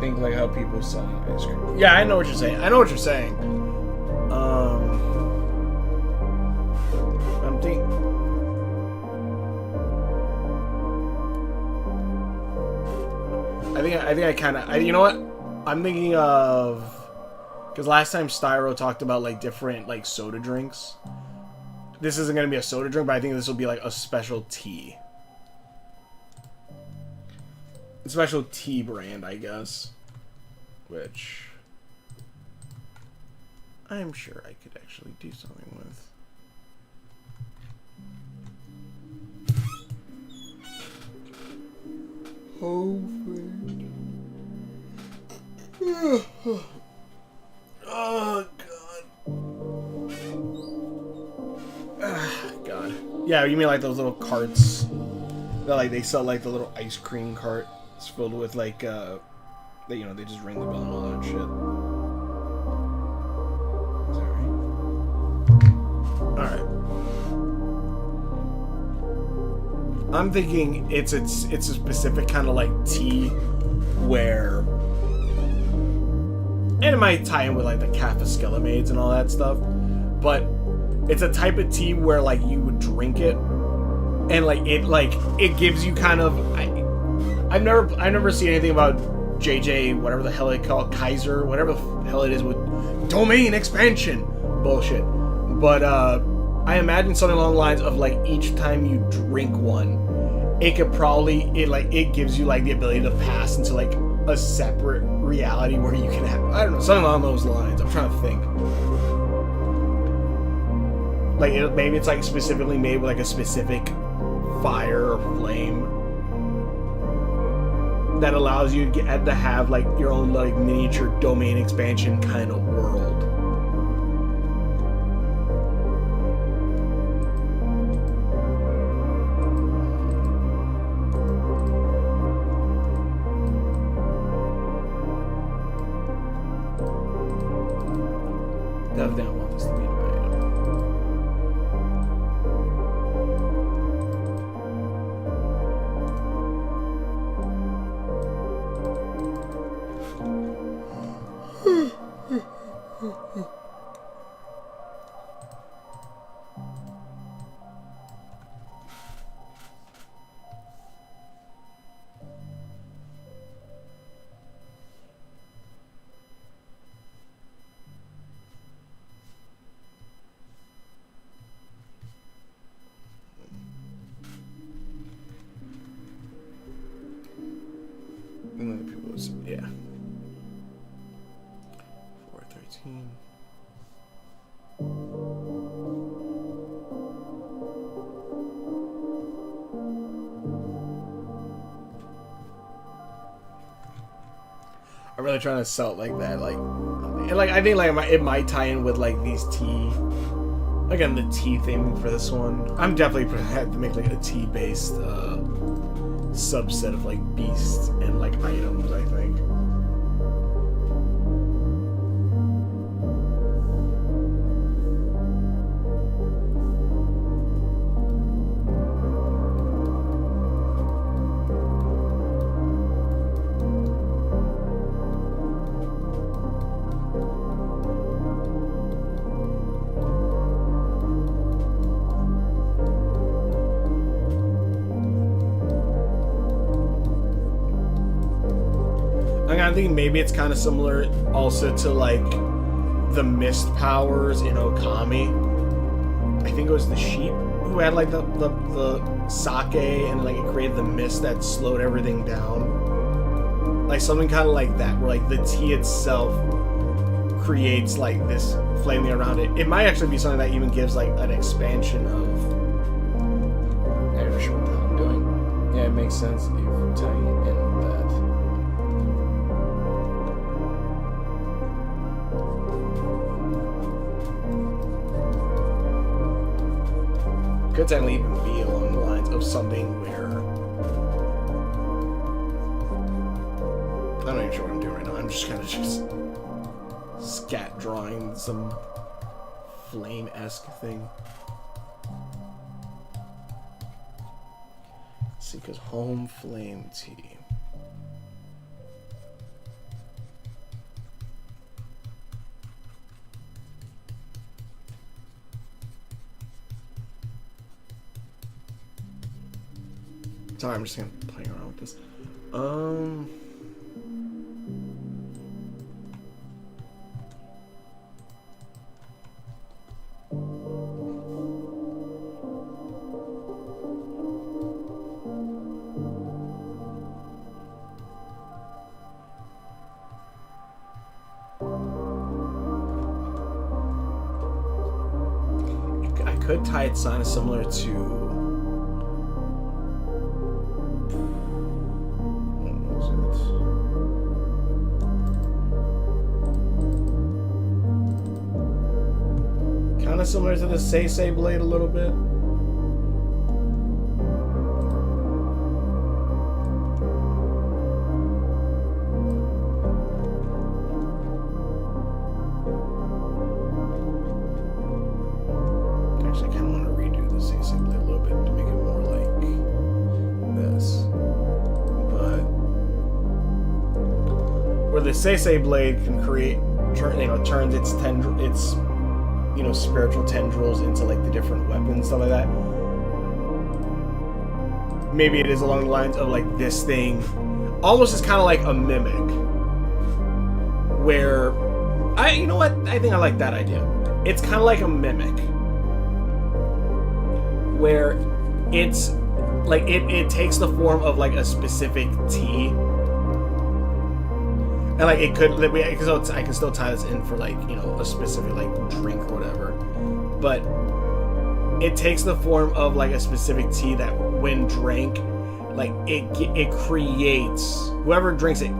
Think like how people sell ice cream. Yeah, I know what you're saying. I'm thinking. I think I kind of, you know what? I'm thinking of, because last time Styro talked about like different like soda drinks. This isn't gonna be a soda drink, but I think this will be like a special tea. A special tea brand, I guess. Which I'm sure I could actually do something with. Oh, oh God. God. Yeah, you mean like those little carts that like they sell like the little ice cream cart. It's filled with like they, you know, they just ring the bell and all that shit. Sorry. Alright. I'm thinking it's a specific kind of like tea where, and it might tie in with like the Cafeskelemades and all that stuff, but it's a type of tea where like you would drink it and like it gives you kind of, I've never seen anything about JJ, whatever the hell they call it, Kaiser, whatever the hell it is with domain expansion bullshit, but I imagine something along the lines of like each time you drink one, it could probably, it gives you like the ability to pass into like a separate reality where you can have, I don't know, something along those lines. I'm trying to think. Like maybe it's like specifically made with like a specific fire or flame that allows you to have like your own like miniature domain expansion kind of world. Definitely don't want this to be an item. Yeah. 413. I'm really trying to sell it like that, like, and like I think like it might tie in with like these tea. Again, the tea theme for this one. I'm definitely gonna have to make like a tea-based subset of like beasts and like items, I think. kind of thinking maybe it's kind of similar also to like the mist powers in Okami. I think it was the sheep who had like the sake, and like it created the mist that slowed everything down. Like something kind of like that, where like the tea itself creates like this flame around it. It might actually be something that even gives like an expansion of. I'm not sure what the hell I'm doing. Yeah, it makes sense if you tie it in that. Could technically even be along the lines of something where I'm not even sure what I'm doing right now. I'm just kind of scat drawing some flame-esque thing. Let's see, because home flame tea. Sorry, I'm just gonna play around with this. I could tie it kind of similar to. Kind of similar to the Seisei blade a little bit. Actually, I kind of want to redo the Seisei blade a little bit to make it more like this. But where the Seisei blade can create, turns its spiritual tendrils into like the different weapons, stuff like that. Maybe it is along the lines of like this thing almost is kind of like a mimic, where I think I like that idea. It's kind of like a mimic where it's like it takes the form of like a specific tea. And like it could, because I can still tie this in for like a specific like drink or whatever, but it takes the form of like a specific tea that when drank, like it creates, whoever drinks it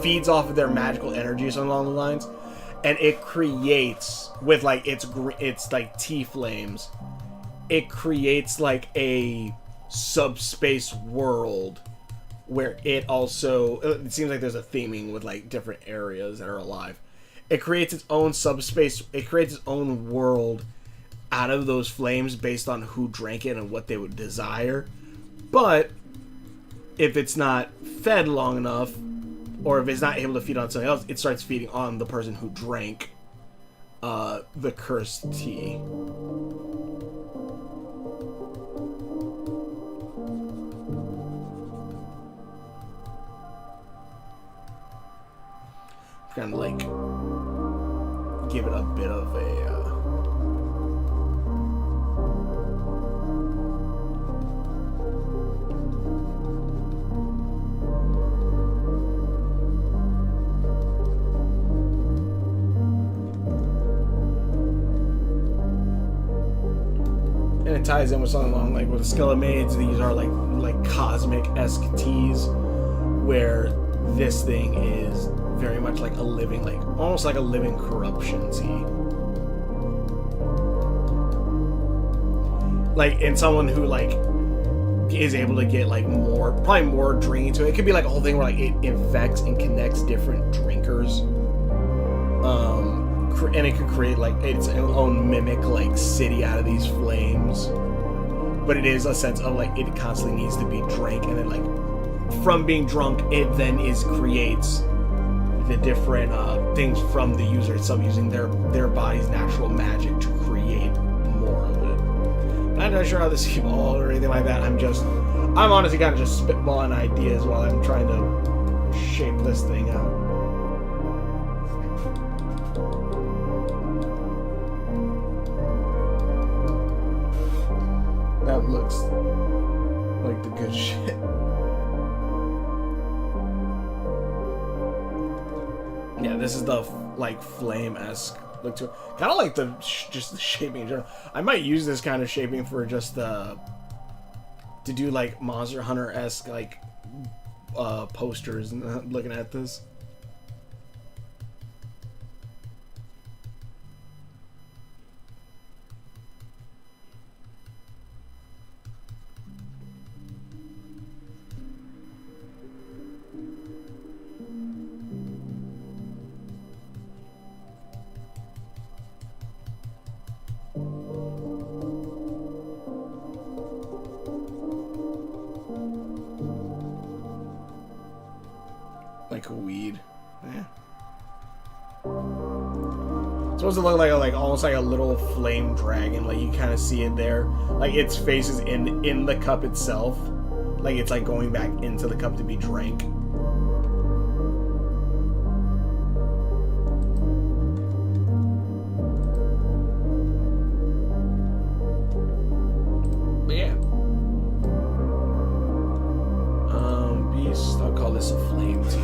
feeds off of their magical energy or something along the lines, and it creates with like its like tea flames, it creates like a subspace world. Where it seems like there's a theming with like different areas that are alive. It creates its own subspace. It creates its own world out of those flames based on who drank it and what they would desire. But if it's not fed long enough, or if it's not able to feed on something else, it starts feeding on the person who drank the cursed tea. Kind of like give it a bit of a and it ties in with something along like with the Skelemaids. These are like cosmic-esque teas, where this thing is very much like a living, like almost like a living corruption tea. Like, and someone who like is able to get like probably more drinking to it. It could be like a whole thing where like it infects and connects different drinkers. And it could create like its own mimic like city out of these flames. But it is a sense of like it constantly needs to be drank, and then like from being drunk, it then creates the different things from the user itself, using their body's natural magic to create more of it. I'm not sure how this evolved or anything like that. I'm honestly kind of just spitballing ideas while I'm trying to shape this thing out. That looks like the good shit. Yeah, this is the like flame-esque look to it. Kind of like the just the shaping in general. I might use this kind of shaping for just the to do like Monster Hunter-esque like posters. And looking at this. Like a weed. Yeah. It's supposed to look like almost like a little flame dragon. Like you kind of see it there. Like its face is in the cup itself. Like it's like going back into the cup to be drank. But yeah. Beast. I'll call this a flame tea.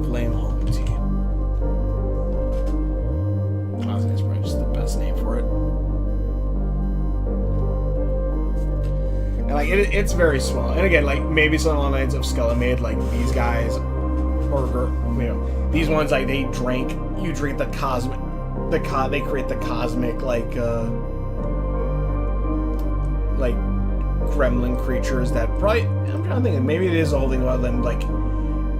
Flame home tea. Honestly, that's probably just the best name for it. And like it's very small. And again, like maybe some along the lines of Skellamade, like these guys, or you know, these ones like they drink. You drink the cosmic. They create the cosmic like gremlin creatures that probably I'm trying to think maybe it is the whole thing about them like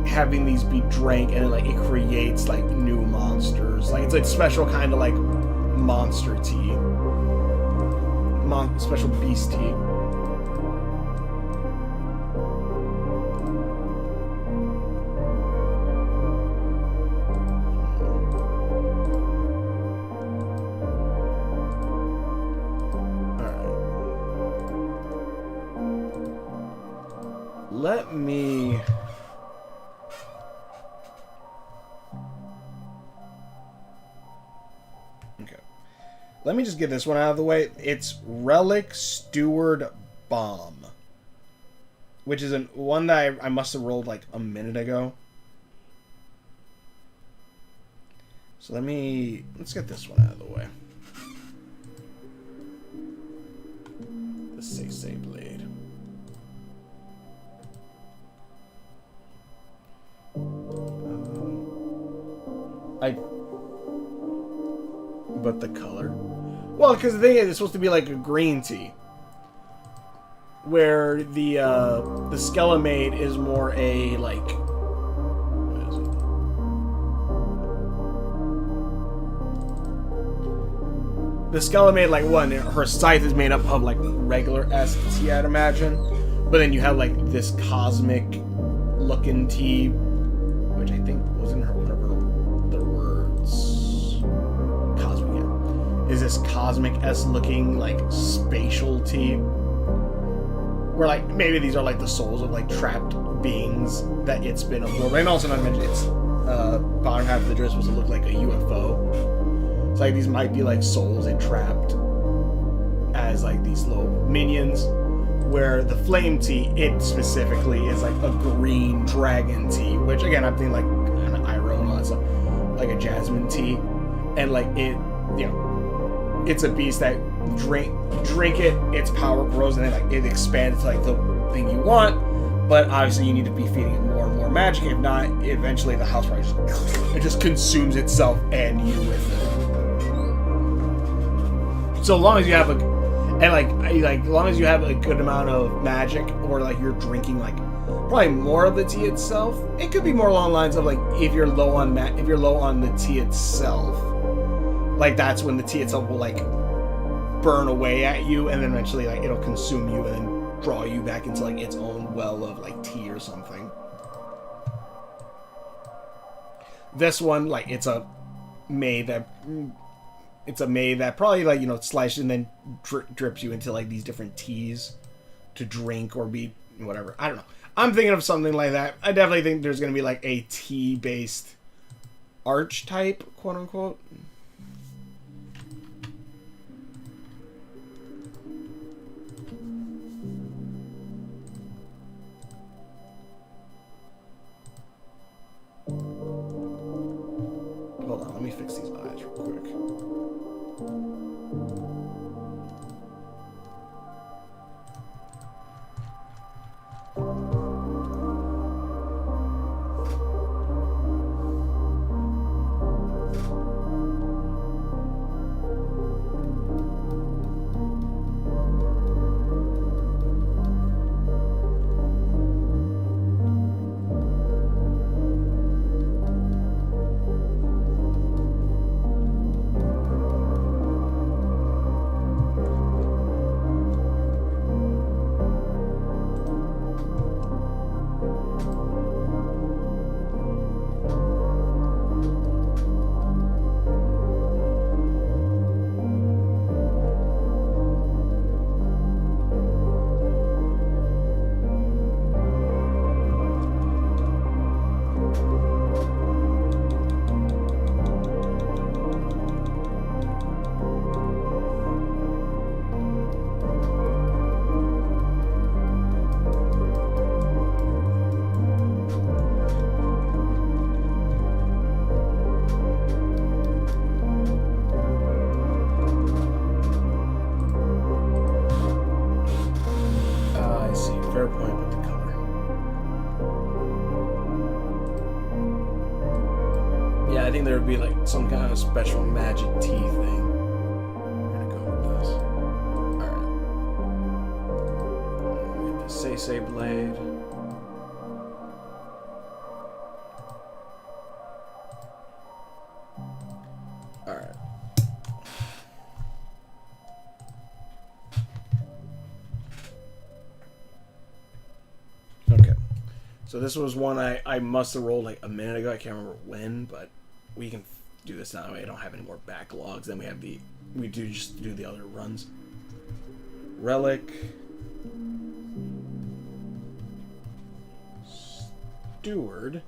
having these be drank and like it creates like new monsters. Like it's a special kind of like monster tea. Special beast tea. Let me... Okay. Let me just get this one out of the way. It's Relic Steward Bomb. Which is one that I must have rolled like a minute ago. So let's get this one out of the way. The Seisei Blade. But the color? Well, because the thing is, it's supposed to be like a green tea. Where the Skellamade is more a, like... What is it? The Skellamade, like, one, her scythe is made up of, like, regular-esque tea, I'd imagine. But then you have, like, this cosmic-looking tea, which I think was in one of her words. Cosmic, yeah. Is this cosmic-esque looking, like, spatial tea. Where, like, maybe these are, like, the souls of, like, trapped beings that it's been absorbed. And also, not to mention, its bottom half of the dress was to look like a UFO. So, like, these might be, like, souls it trapped as, like, these little minions. Where the flame tea, it specifically is, like, a green dragon tea. Which, again, I'm thinking, like, kind of Iroh and all that stuff. Like a jasmine tea. And, like, it, you know, it's a beast that drink it, its power grows, and then like it expands to like the thing you want. But obviously, you need to be feeding it more and more magic. If not, eventually the house probably just consumes itself and you with it. So long as you have as long as you have a good amount of magic, or like you're drinking like probably more of the tea itself, it could be more along the lines of like if you're low on the tea itself. Like that's when the tea itself will like burn away at you, and then eventually like it'll consume you and then draw you back into like its own well of like tea or something. This one, like it's a maid that it's a maid that probably like slices and then drips you into like these different teas to drink or be whatever. I don't know. I'm thinking of something like that. I definitely think there's gonna be like a tea based archetype, quote unquote. Hold on, let me fix these eyes real quick. Fair point with the color. Yeah, I think there would be like some kind of special magic tea thing. We're gonna go with this. Alright. We have the Say blade. Alright. Okay. So this was one I must have rolled like a minute ago. I can't remember when, but we can do this now. I don't have any more backlogs. Then we do just do the other runs. Relic. Steward.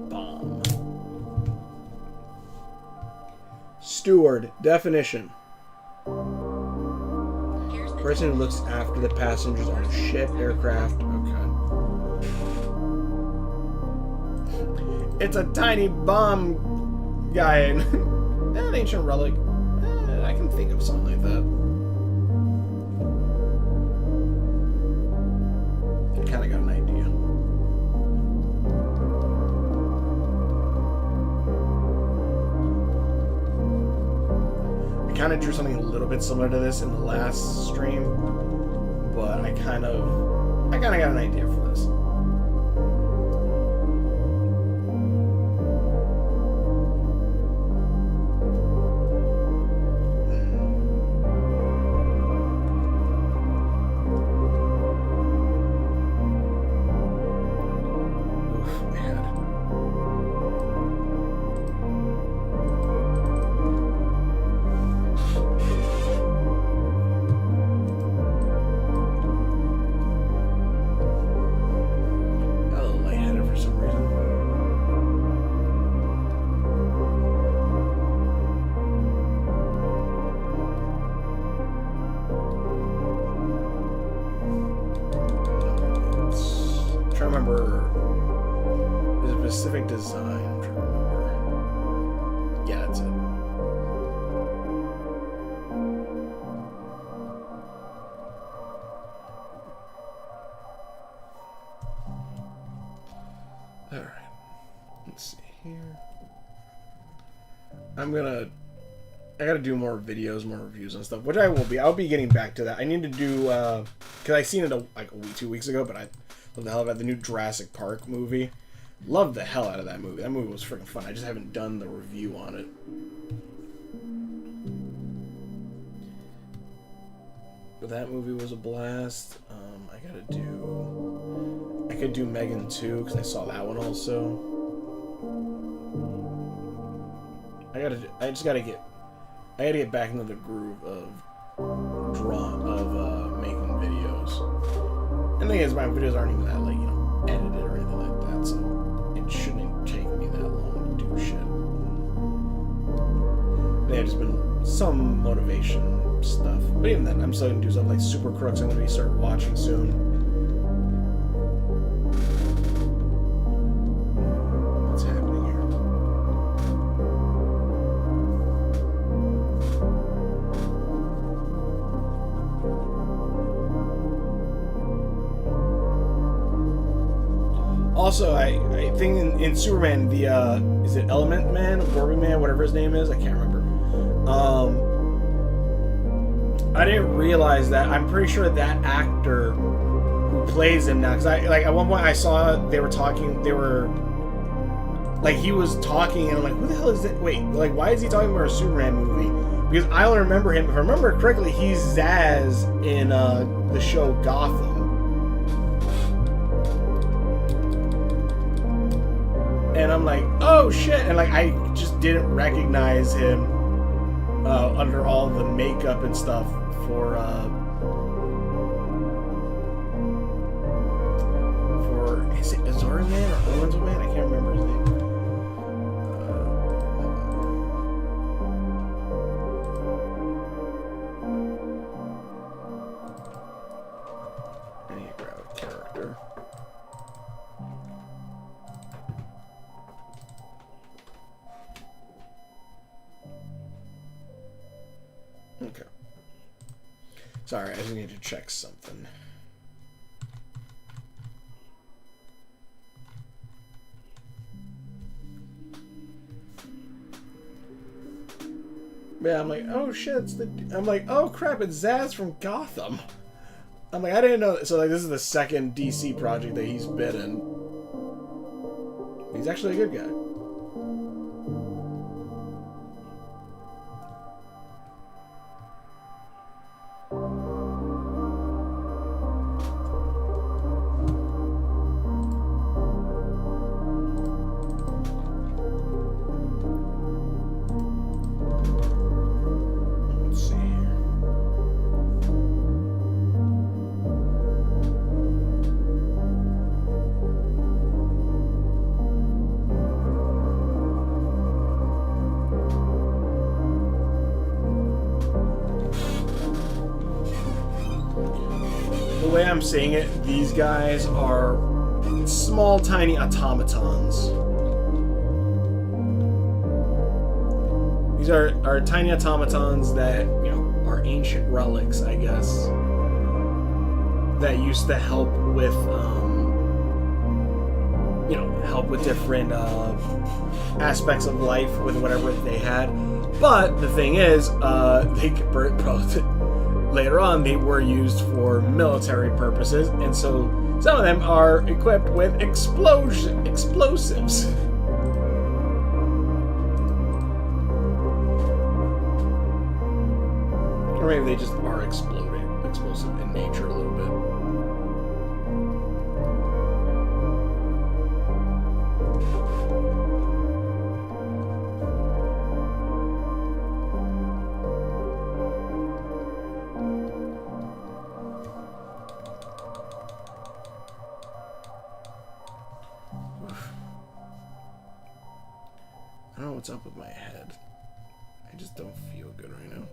Bomb. Steward. Definition. Person who looks after the passengers on a ship, aircraft. Okay. It's a tiny bomb guy. An ancient relic. I can think of something like that. I kind of got an idea. I kind of drew something a little bit similar to this in the last stream, but I kind of got an idea for this. Specific design. I'm trying to remember. Yeah, that's it. All right. Let's see here. I gotta do more videos, more reviews and stuff, which I will be. I'll be getting back to that. I need to do because I seen it like 2 weeks ago, but I love the hell about the new Jurassic Park movie. Loved the hell out of that movie. That movie was freaking fun. I just haven't done the review on it. But that movie was a blast. I could do Megan 2 because I saw that one also. I just gotta get back into the groove of making videos. And the thing is, my videos aren't even that, like, you know, edited or anything like that, so it shouldn't take me that long to do shit. There have just been some motivation stuff, but even then, I'm still gonna do stuff like Super Crooks. I'm gonna start watching soon. Also, I think in Superman, the is it Element Man, Gorby Man, whatever his name is, I can't remember. I didn't realize that. I'm pretty sure that actor who plays him now, because at one point I saw they were talking. They were like, he was talking, and I'm like, who the hell is it? Wait, like, why is he talking about a Superman movie? Because I only remember him. If I remember correctly, he's Zaz in the show Gotham. And I'm like, oh shit, and like I just didn't recognize him under all the makeup and stuff for is it Azora Man or Owens Man? I can't remember his name. I need to grab a character. Okay. Sorry, I just need to check something. Yeah, I'm like, oh shit, I'm like, oh crap, it's Zaz from Gotham. I'm like, I didn't know. So like, this is the second DC project that he's been in. He's actually a good guy. The way I'm saying it, these guys are small, tiny automatons. These are tiny automatons that, you know, are ancient relics, I guess, that used to help with, you know, help with different aspects of life with whatever they had. But the thing is, later on, they were used for military purposes, and so some of them are equipped with explosives. Or maybe they just are explosive in nature a little bit. I don't know what's up with my head. I just don't feel good right now.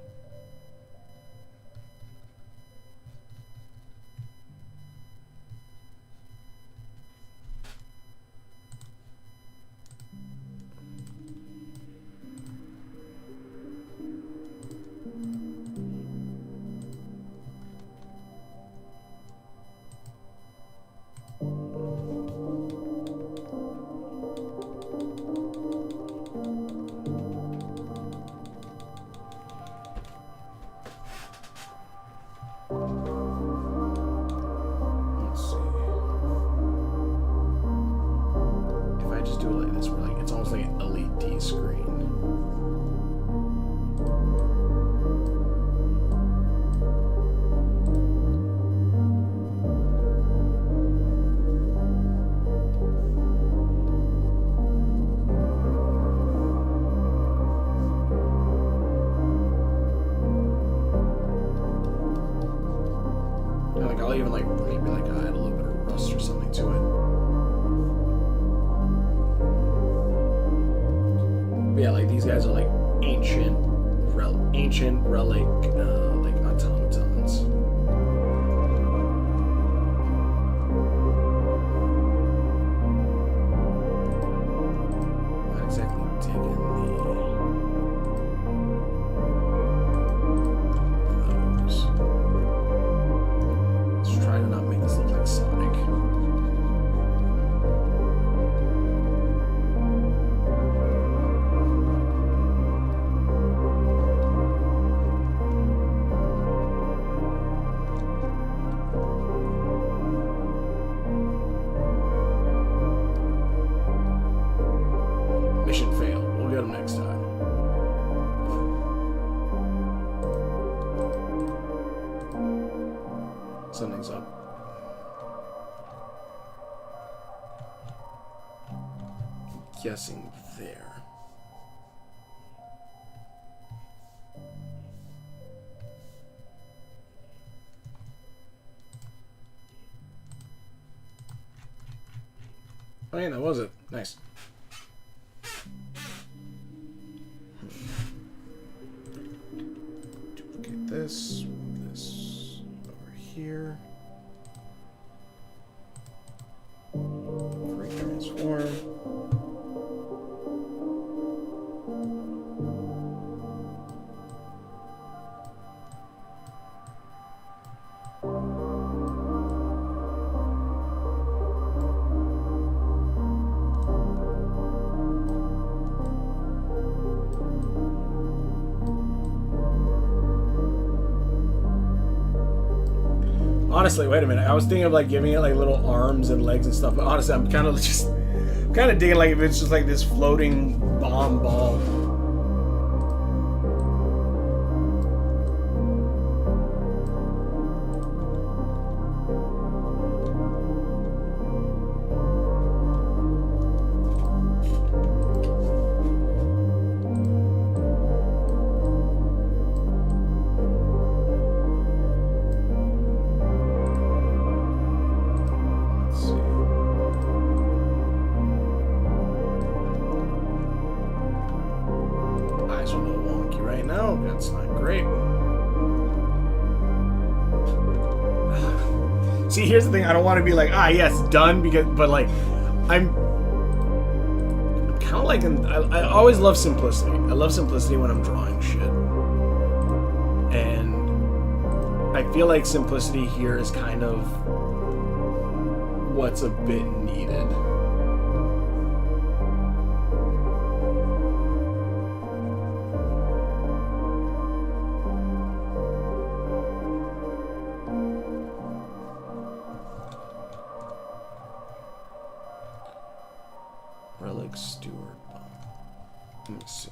these guys are like ancient relic like automatons. Not exactly digging those. Let's try to not make this look like Sonic. Mission failed. We'll get them next time. Something's up. I'm guessing there. Oh yeah, that was it. Nice. Duplicate this. Move this over here. Retransform. Honestly, wait a minute. I was thinking of like giving it like little arms and legs and stuff, but honestly, I'm kind of digging like if it's just like this floating bomb ball. Eyes are a little wonky right now. That's not great. See, here's the thing. I don't want to be like, yes, done, but like, I'm kind of like, I always love simplicity. I love simplicity when I'm drawing shit. And I feel like simplicity here is kind of what's a bit needed. Relic Steward Bomb. Let me see.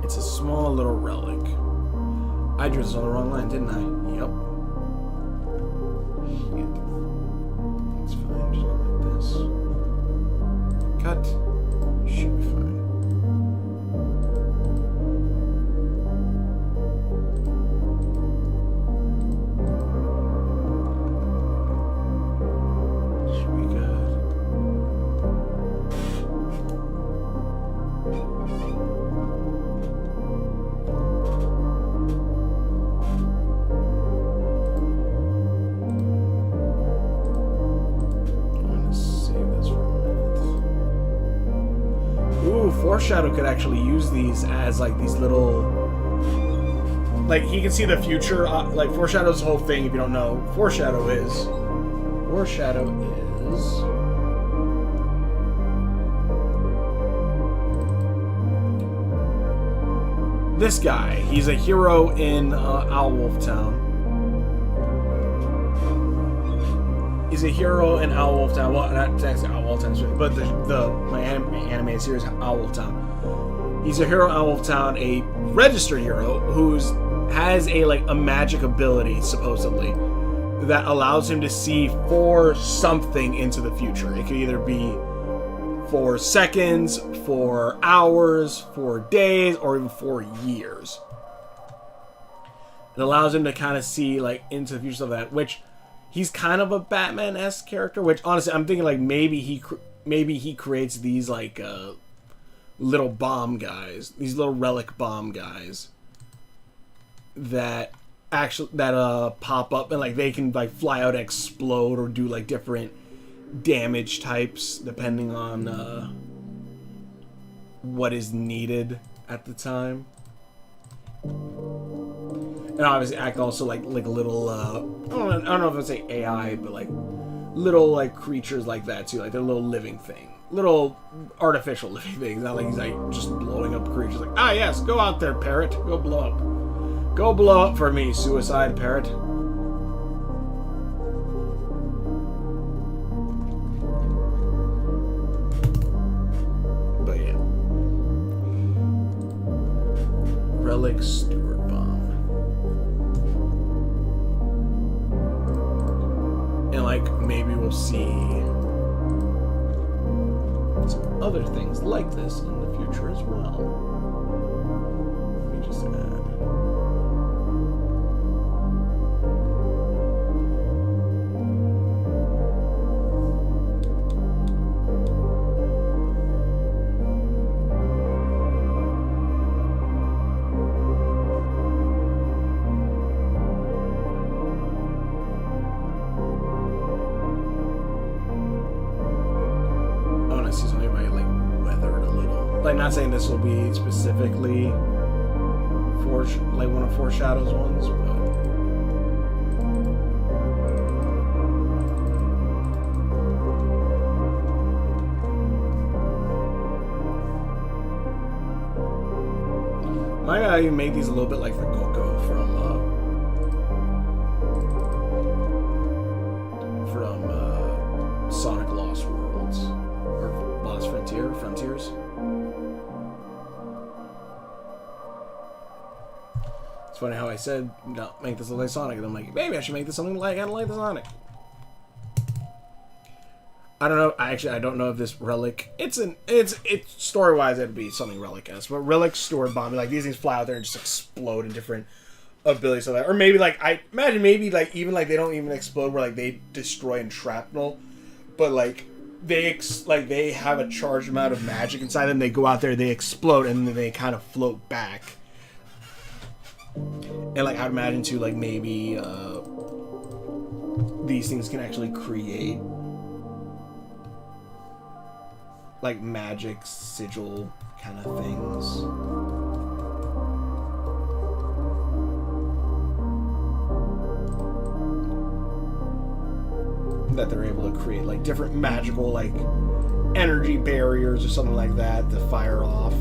It's a small little relic. I drew this on the wrong line, didn't I? Yep. Shit. It's fine, just go like this. Cut. Should be fine. Should be good. Foreshadow could actually use these as like these little, like he can see the future. Like Foreshadow's whole thing, if you don't know, Foreshadow is this guy. He's a hero in Owlwolf Town. he's a hero in Owl Wolf Town. Well, not actually Owl Wolf Town, but my animated series Owl Wolf Town. He's a hero in Owl Wolf Town, a registered hero has a magic ability supposedly that allows him to see for something into the future. It could either be for seconds, for hours, for days, or even for years. It allows him to kind of see into the future of that, which he's kind of a Batman-esque character. Which honestly, I'm thinking maybe he creates these little bomb guys, these little relic bomb guys that pop up and they can fly out and explode or do different damage types depending on what is needed at the time. And obviously act also like little I don't know if I'd say AI, but little creatures like that too. They're little living thing. Little artificial living things. Not he's just blowing up creatures yes, go out there, parrot. Go blow up. Go blow up for me, suicide parrot. But yeah. Relic Steward Bomb. And maybe we'll see some other things like this in the future as well. Let me just add. Not saying this will be specifically for one of Foreshadow's ones, but might even make these a little bit like the Coco from Sonic Lost Worlds or Lost Frontiers. Funny how I said no, make this look like Sonic, and I'm like, maybe I should make this something kind of like the Sonic. I don't know. I don't know if this relic. It's story wise it'd be something relic-esque, but relic Steward Bomb, these things fly out there and just explode in different abilities of that, or maybe I imagine even they don't even explode where they destroy in shrapnel, but they have a charged amount of magic inside them. They go out there, they explode, and then they kind of float back. And I'd imagine too, maybe these things can actually create magic sigil kind of things. That they're able to create different magical energy barriers or something like that to fire off.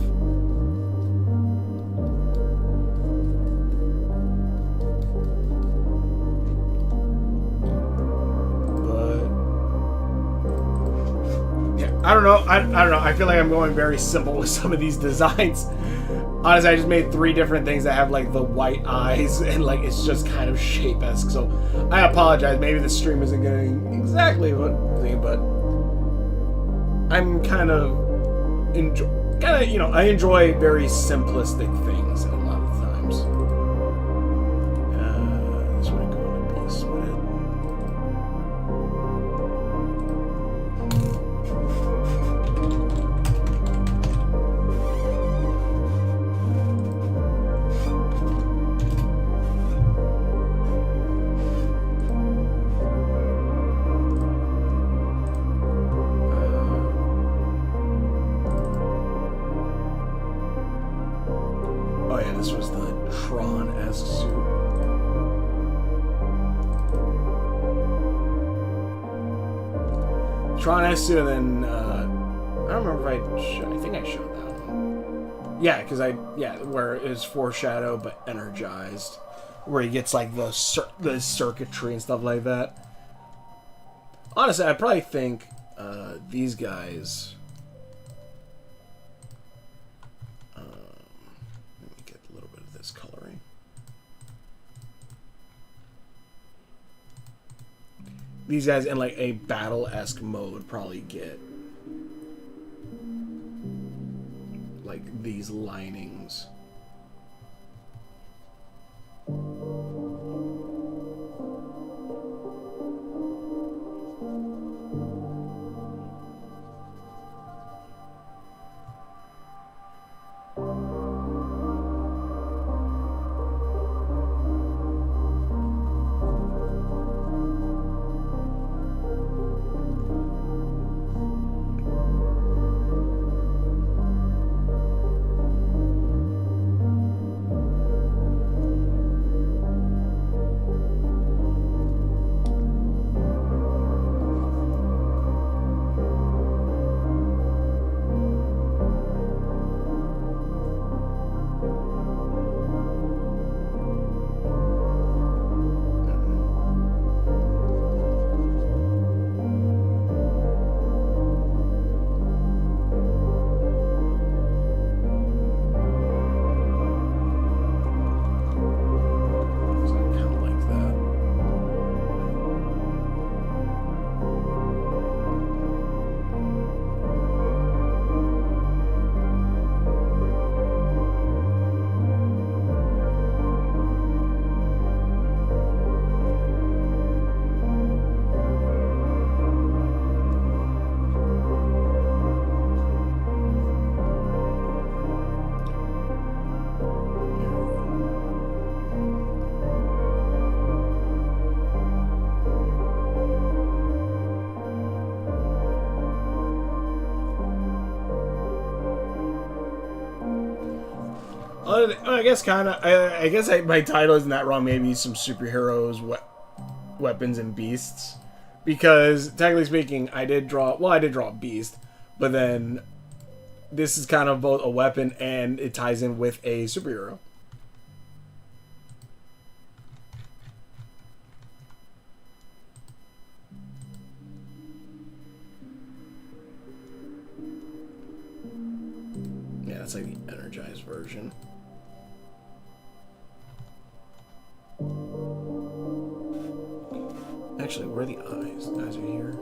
I don't know. I don't know. I feel like I'm going very simple with some of these designs. Honestly, I just made 3 different things that have the white eyes and it's just kind of shape-esque. So I apologize. Maybe the stream isn't getting exactly what thing, but I'm kind of I enjoy very simplistic things a lot of times. This might go into Beast Sweat. This was the Tron-esque suit. Tron-esque suit, and then I don't remember if I think I showed that one. Yeah, because where it is Foreshadow but energized, where he gets the circuitry and stuff like that. Honestly, I probably think these guys. Let me get a little bit of this coloring. These guys in like a battle-esque mode probably get like these linings. I guess kind of. I guess my title isn't that wrong. Maybe some superheroes, weapons, and beasts. Because technically speaking, I did draw a beast, but then this is kind of both a weapon and it ties in with a superhero. Yeah, that's like the energized version. Actually, where are the eyes? The eyes are here.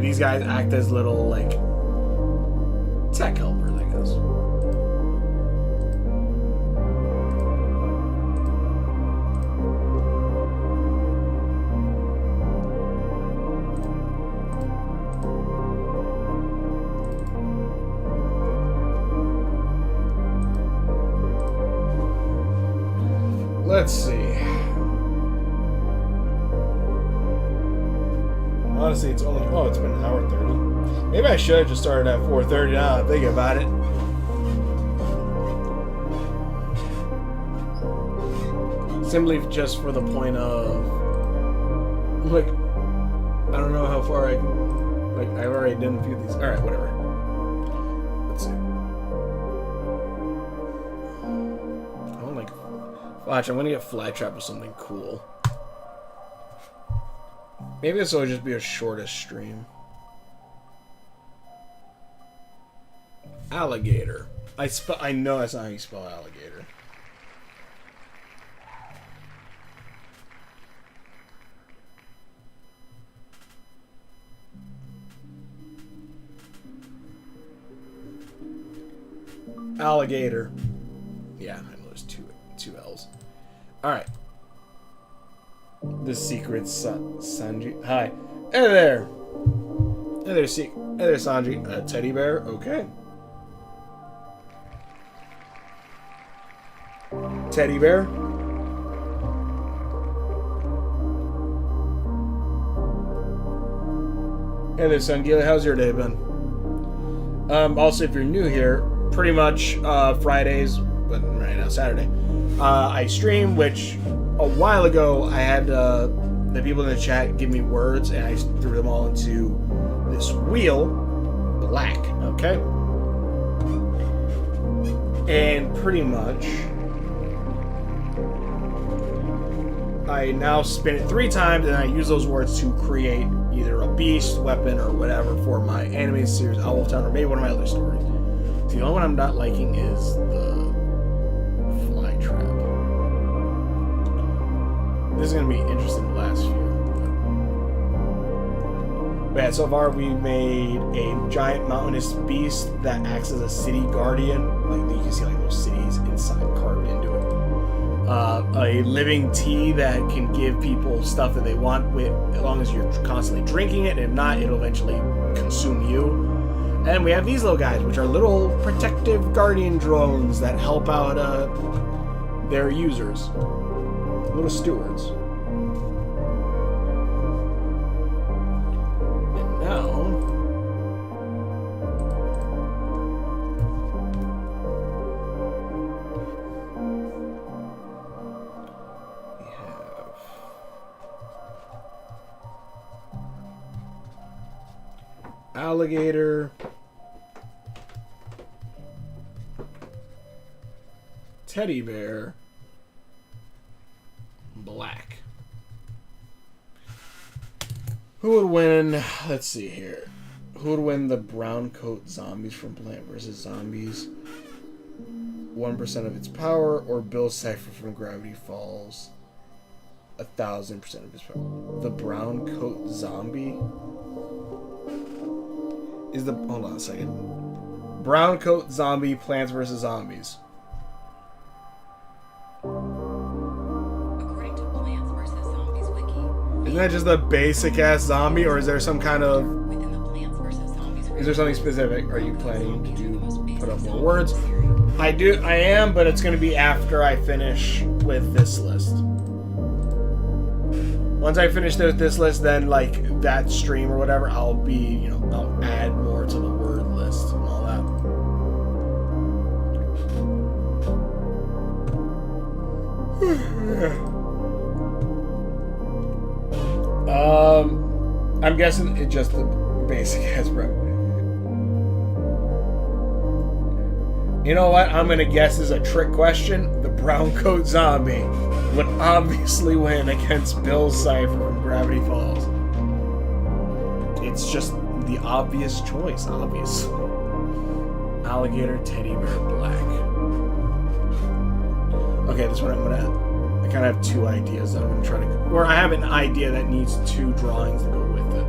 These guys act as little, like, tech helpers, I guess. Let's see. Honestly, it's only... Oh, it's been an hour 30. Maybe I should have just started at 4:30 now that I think about it. Simply just for the point of... Like, I don't know how far I can... Like, I've already done a few of these. Alright, whatever. Let's see. I want, like... Watch, I'm gonna get Flytrap with something cool. Maybe this will just be a shortest stream. Alligator. I know that's not how you spell alligator. Alligator. Yeah, I know there's two L's. Alright. The secret Sanji. Hi. Hey there. Hey there, Hey there, Sanji. A teddy bear. Okay. Teddy bear. Hey there, Sungila. How's your day been? Also, if you're new here, pretty much Fridays, but right now Saturday, I stream. Which a while ago I had the people in the chat give me words, and I threw them all into this wheel, black. Okay, and pretty much I now spin it 3 times, and I use those words to create either a beast, weapon, or whatever for my anime series, Owl of Town, or maybe one of my other stories. The only one I'm not liking is the fly trap. This is going to be interesting the last few. But yeah, so far we made a giant mountainous beast that acts as a city guardian. Like you can see like those cities inside carved into it. A living tea that can give people stuff that they want with, as long as you're constantly drinking it. If not, it'll eventually consume you. And we have these little guys, which are little protective guardian drones that help out their users. Little stewards. And now alligator, teddy bear, black. Who would win? Let's see here. Who would win the brown coat zombies from Plant vs. Zombies? 1% of its power, or Bill Cipher from Gravity Falls? 1,000% of its power. The brown coat zombie is the. Hold on a second. Brown coat zombie, Plants vs. Zombies. According to Plants vs. Zombies wiki, Isn't that just a basic ass zombie, or is there some kind of? within the Plants vs. Zombies Is there something specific? Are you planning to put up more words? series. I am, but it's going to be after I finish with this list. Once I finish this list, then like that stream or whatever, I'll be, I'll add more to the word list and all that. I'm guessing it's just the basic as bro. You know what? I'm gonna guess is a trick question. The brown coat zombie would obviously win against Bill Cipher from Gravity Falls. It's just the obvious choice, obviously. Alligator, teddy bear, black. Okay, this one I kind of have 2 ideas that I'm gonna try to, or I have an idea that needs 2 drawings to go with it.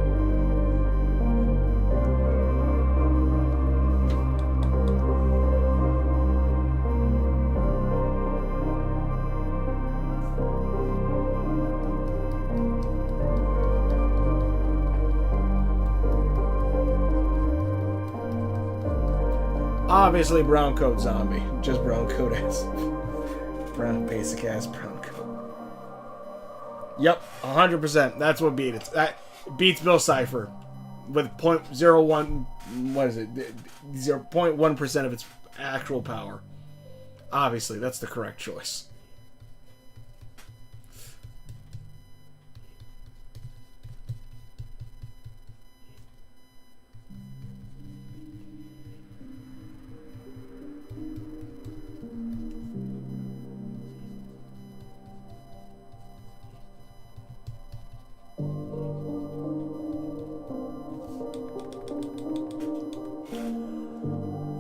Obviously, brown coat zombie. Just brown coat ass. Brown, basic ass brown coat. Yep, 100%. That's what beat it. That beats Bill Cipher with 0.01. What is it? 0.1% of its actual power. Obviously, that's the correct choice.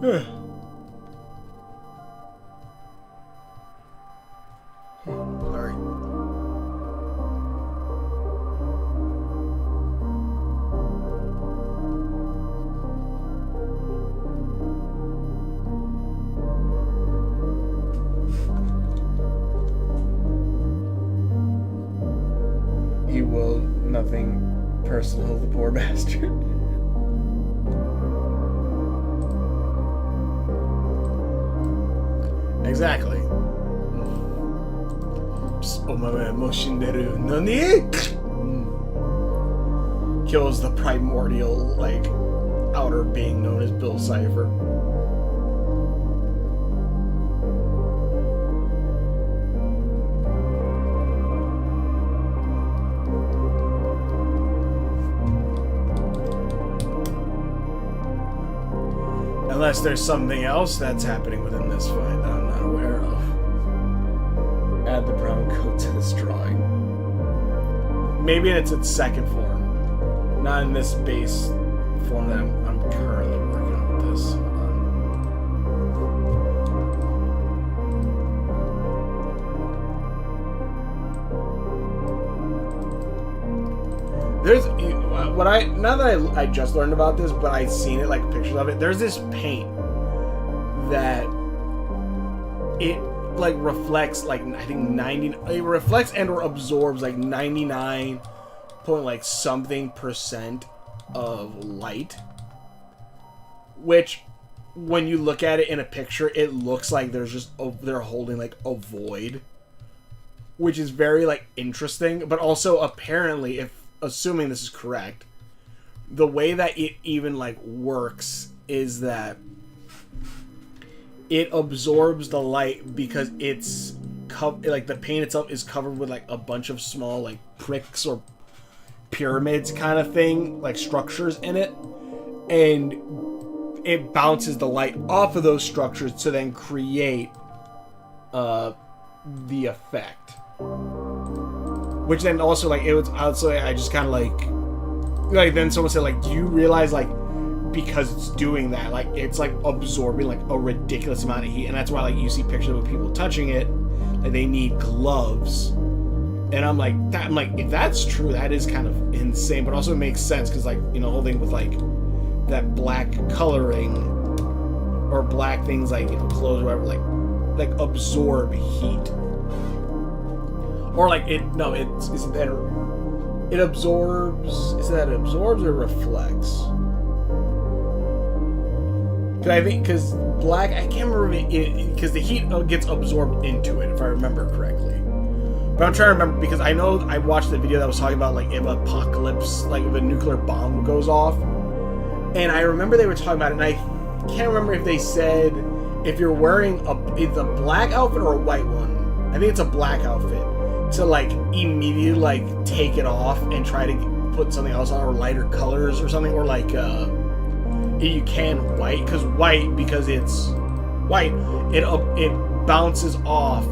Sorry. He will nothing personal, the poor bastard. Exactly. Kills the primordial, like, outer being known as Bill Cipher. Unless there's something else that's happening within this fight that I'm not aware of. Add the brown coat to this drawing. Maybe it's its second form. Not in this base form that I'm currently working on with this. There's what not that I just learned about this, but I've seen it, like pictures of it. There's this paint that it like reflects like I think 90. It reflects and or absorbs like 99 point like something% of light, which when you look at it in a picture, it looks like there's just they're holding like a void, which is very like interesting, but also apparently if assuming this is correct, the way that it even like works is that it absorbs the light because it's like the paint itself is covered with like a bunch of small like pricks or pyramids kind of thing, like structures in it, and it bounces the light off of those structures to then create the effect. Which then also, like, it was, I just kind of, like, then someone said, like, do you realize, like, because it's doing that, like, it's, like, absorbing, like, a ridiculous amount of heat, and that's why, like, you see pictures of people touching it, like, they need gloves, and I'm like, if that's true, that is kind of insane, but also it makes sense, because, like, you know, the whole thing with, like, that black coloring, or black things, like, you know, clothes or whatever, like, absorb heat. Or like it absorbs. Is that it absorbs or reflects? Because black, I can't remember because the heat gets absorbed into it if I remember correctly. But I'm trying to remember because I know I watched the video that was talking about like if apocalypse, like if a nuclear bomb goes off, and I remember they were talking about it, and I can't remember if they said if you're wearing it's a black outfit or a white one. I think it's a black outfit. To like immediately like take it off and try to put something else on or lighter colors or something, or like you can white because it's white it bounces off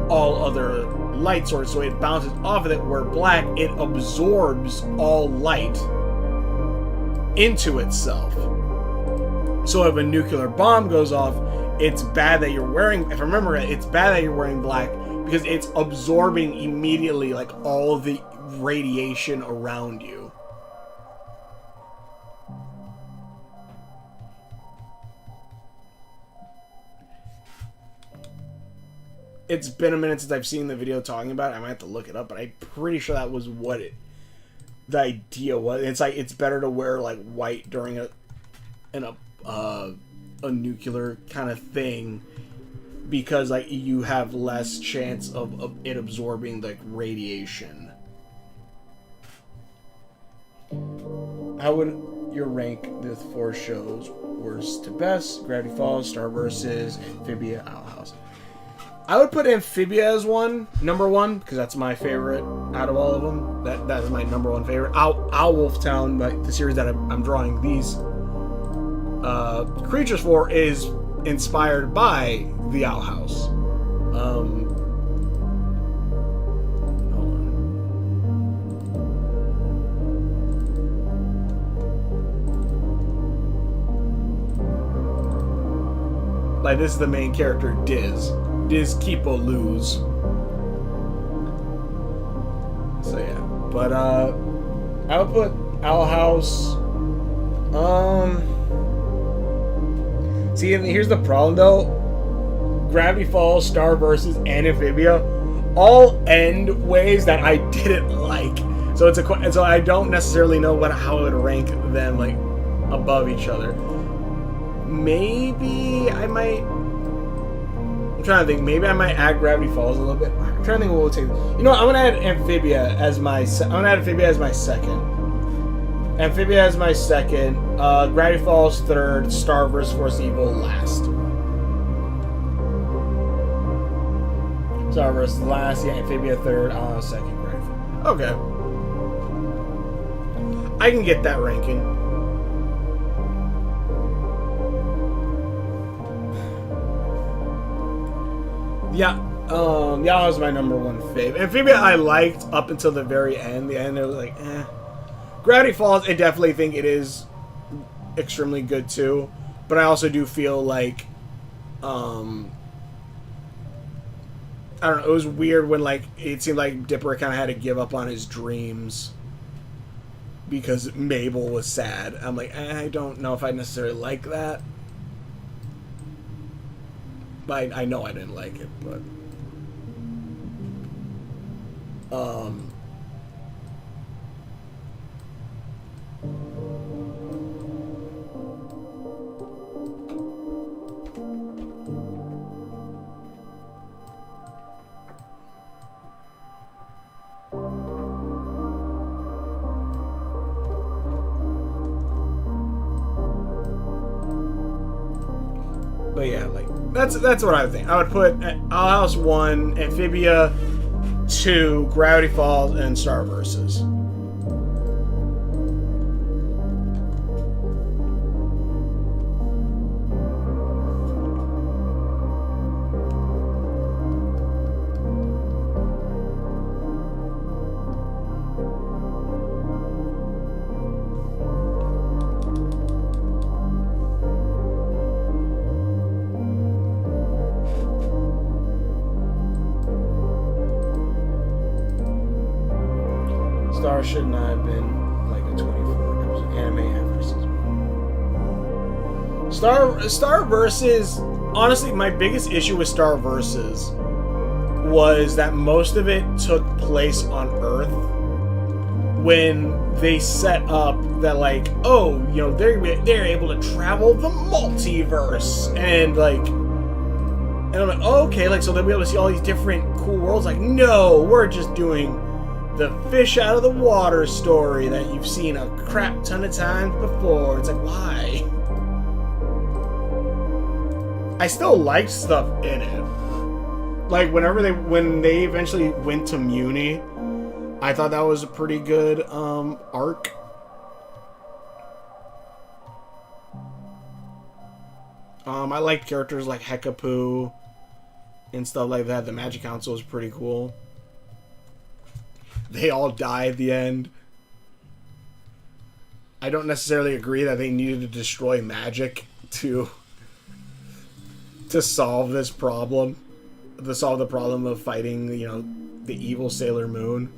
all other light sources, so it bounces off of it, where black it absorbs all light into itself. So if a nuclear bomb goes off, it's bad that you're wearing, if I remember it, it's bad that you're wearing black because it's absorbing immediately like all the radiation around you. It's been a minute since I've seen the video talking about it. I might have to look it up, but I'm pretty sure that was what the idea was. It's like it's better to wear like white during a nuclear kind of thing, because like you have less chance of it absorbing like radiation. How would you rank the 4 shows worst to best? Gravity Falls, Star vs, Amphibia, Owl House. I would put Amphibia as number one, because that's my favorite out of all of them. That is my number one favorite. Wolf Town, but the series that I'm drawing these creatures for, is inspired by the Owl House. Hold on. Like, this is the main character, Diz Keep or Lose. So yeah, but I would put Owl House. See, here's the problem though. Gravity Falls, Star vs, and Amphibia all end ways that I didn't like. So so I don't necessarily know how I would rank them like above each other. Maybe I might. I'm trying to think. Maybe I might add Gravity Falls a little bit. I'm trying to think what we'll take. You know what? I'm gonna add Amphibia as my. I'm gonna add Amphibia as my second. Amphibia as my second. Gravity Falls third. Star vs. Force Evil last. Star vs. last. Yeah, Amphibia third. Second. Gravity Falls. Okay. I can get that ranking. Yeah, Yala was my number one fave. Amphibia I liked up until the very end. The end it was like, eh. Gravity Falls, I definitely think it is extremely good too. But I also do feel like, I don't know, it was weird when like it seemed like Dipper kind of had to give up on his dreams because Mabel was sad. I'm like, I don't know if I necessarily like that. I know I didn't like it, but yeah, like that's what I would think. I would put Owl House 1, Amphibia 2, Gravity Falls, and Star Versus. Star should not have been like a 24 episode anime after season 1. Star Versus, honestly, my biggest issue with Star Versus was that most of it took place on Earth when they set up that like, oh, you know, they're able to travel the multiverse and like, and I'm like, oh, okay, like so they'll be able to see all these different cool worlds. Like, no, we're just doing the fish out of the water story that you've seen a crap ton of times before. It's like, why? I still like stuff in it. Like when they eventually went to Muni, I thought that was a pretty good arc. I liked characters like Hekapoo and stuff like that. The Magic Council was pretty cool. They all die at the end. I don't necessarily agree that they needed to destroy magic to solve this problem. To solve the problem of fighting, you know, the evil Sailor Moon.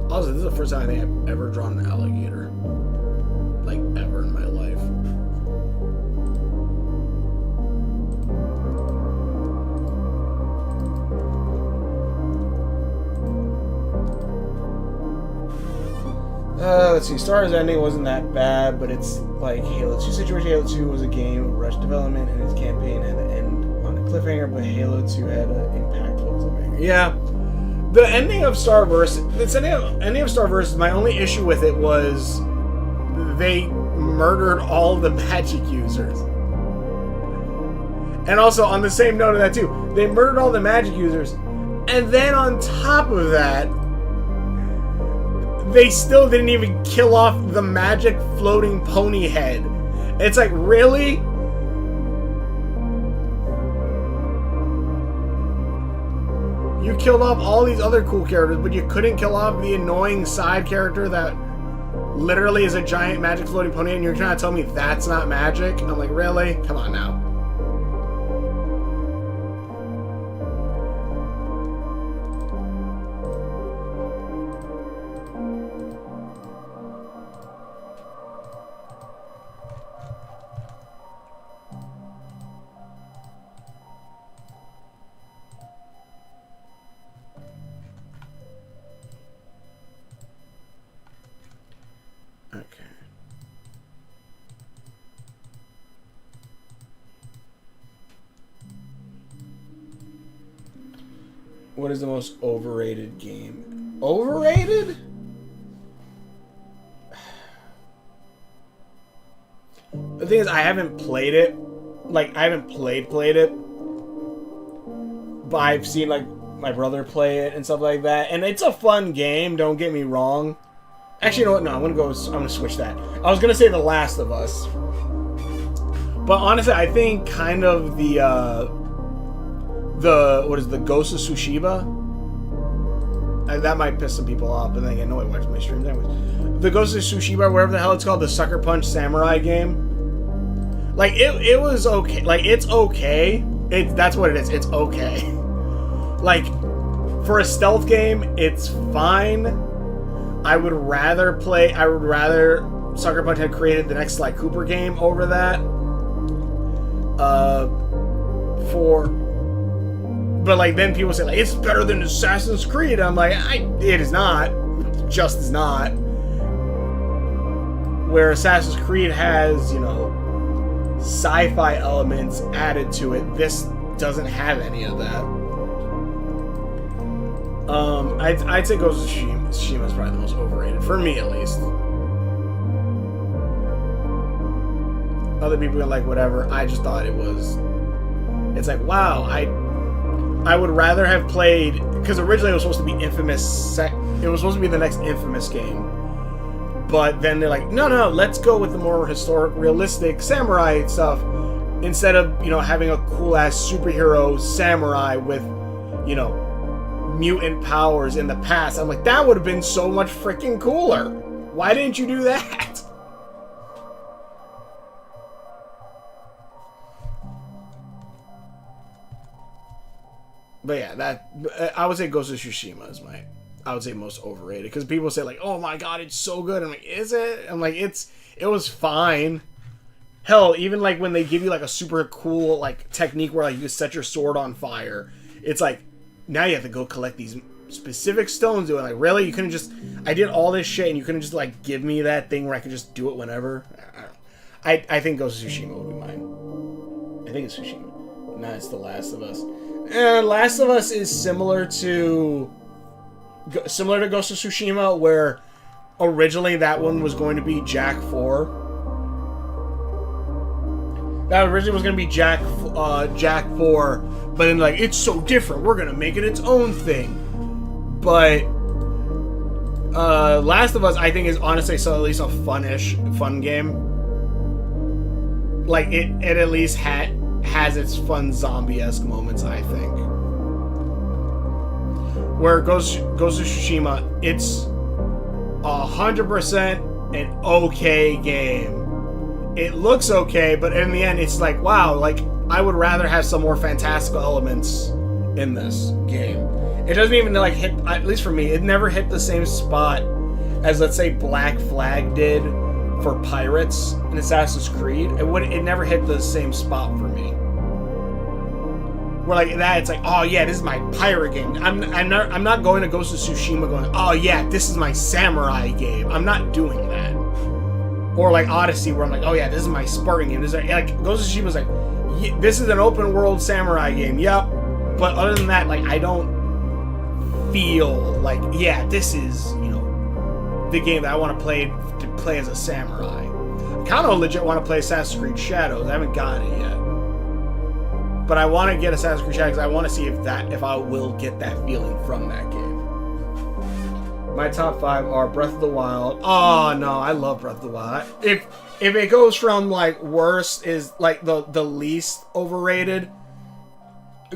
Also, this is the first time I think I've ever drawn an alligator. Like, ever in my life. Let's see. Star's ending wasn't that bad, but it's like Halo 2 situation. Halo 2 was a game of rushed development, and its campaign had to end on a cliffhanger, but Halo 2 had an impactful cliffhanger. Yeah. The ending of Starverse, ending of Starverse, my only issue with it was they murdered all the magic users. And also, on the same note of that too, they murdered all the magic users, and then on top of that, they still didn't even kill off the magic floating pony head. It's like, really? You killed off all these other cool characters, but you couldn't kill off the annoying side character that literally is a giant magic floating pony, and you're trying to tell me that's not magic? I'm like, really? Come on now. What is the most overrated game? Overrated? The thing is, I haven't played it. Like, I haven't played it. But I've seen, like, my brother play it and stuff like that. And it's a fun game, don't get me wrong. Actually, you know what? No, I'm gonna switch that. I was gonna say The Last of Us. But honestly, I think kind of the Ghost of Tsushima? That might piss some people off, but then again, nobody watches my streams anyways. The Ghost of Tsushima, whatever the hell it's called, the Sucker Punch Samurai game. Like, it was okay. Like, it's okay. That's what it is. It's okay. Like, for a stealth game, it's fine. I would rather Sucker Punch had created the next Sly Cooper game over that. But like, then people say like, it's better than Assassin's Creed. I'm like, it is not. It just is not. Where Assassin's Creed has, you know, sci-fi elements added to it, this doesn't have any of that. I'd say Ghost of Tsushima is probably the most overrated, for me at least. Other people are like, whatever. I just thought it was. It's like, wow, I would rather have played, because originally it was supposed to be Infamous. It was supposed to be the next Infamous game, but then they're like, no, let's go with the more historic, realistic samurai stuff instead of, you know, having a cool ass superhero samurai with, you know, mutant powers in the past. I'm like, that would have been so much freaking cooler. Why didn't you do that? But yeah, I would say Ghost of Tsushima is I would say most overrated, because people say like, oh my god, it's so good. I'm like, is it? I'm like, it was fine. Hell, even like when they give you like a super cool like technique where like you set your sword on fire, it's like, now you have to go collect these specific stones. Doing like, really? You couldn't just, I did all this shit and you couldn't just like give me that thing where I could just do it whenever? I think Ghost of Tsushima will be mine. I think it's Tsushima. Nah, it's The Last of Us. And Last of Us is similar to Ghost of Tsushima, where originally that one was going to be Jak 4. That originally was going to be Jak 4, but then like, it's so different, we're going to make it its own thing. But Last of Us, I think, is honestly at least a fun game. Like, it at least has its fun zombie-esque moments, I think. Where Ghost of Tsushima, it's 100% an okay game. It looks okay, but in the end, it's like, wow, like, I would rather have some more fantastical elements in this game. It doesn't even, like, hit, at least for me, it never hit the same spot as, let's say, Black Flag did for pirates in Assassin's Creed. It never hit the same spot for me. Where like that, it's like, oh yeah, this is my pirate game. I'm not going to Ghost of Tsushima going, oh yeah, this is my samurai game. I'm not doing that. Or like Odyssey, where I'm like, oh yeah, this is my Spartan game. This is like Ghost of Tsushima is like, yeah, this is an open world samurai game. Yep. But other than that, like, I don't feel like, yeah, this is, you know, the game that I want to play as a samurai. I kind of legit want to play Assassin's Creed Shadows. I haven't gotten it yet. But I want to get Assassin's Creed Shadows because I want to see if I will get that feeling from that game. My top 5 are Breath of the Wild. Oh no, I love Breath of the Wild. If it goes from like worst is like the least overrated,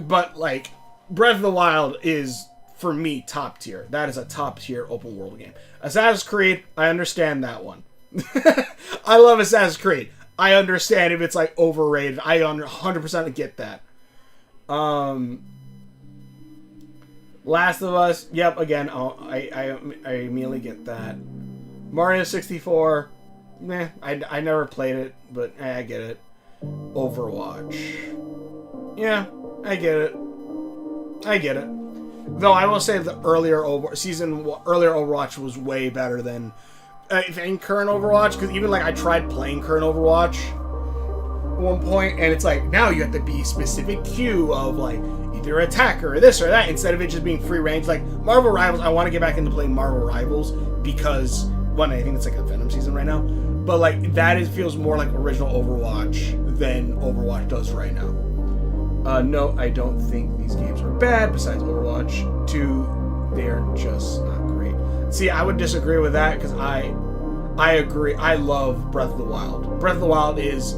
but like Breath of the Wild is for me top tier. That is a top tier open world game. Assassin's Creed, I understand that one. I love Assassin's Creed. I understand if it's like overrated. I 100% get that. Last of Us, yep, again, I immediately get that. Mario 64, meh, I never played it, but I get it. Overwatch, yeah, I get it. Though I will say the earlier Overwatch was way better than current Overwatch, because even like I tried playing current Overwatch, one point, and it's like now you have to be specific queue of like either attacker or this or that instead of it just being free range. Like Marvel Rivals, I want to get back into playing Marvel Rivals because one, I think it's like a Venom season right now, but like that feels more like original Overwatch than Overwatch does right now. No, I don't think these games are bad. Besides Overwatch 2, they're just not great. See, I would disagree with that because I agree. I love Breath of the Wild. Breath of the Wild is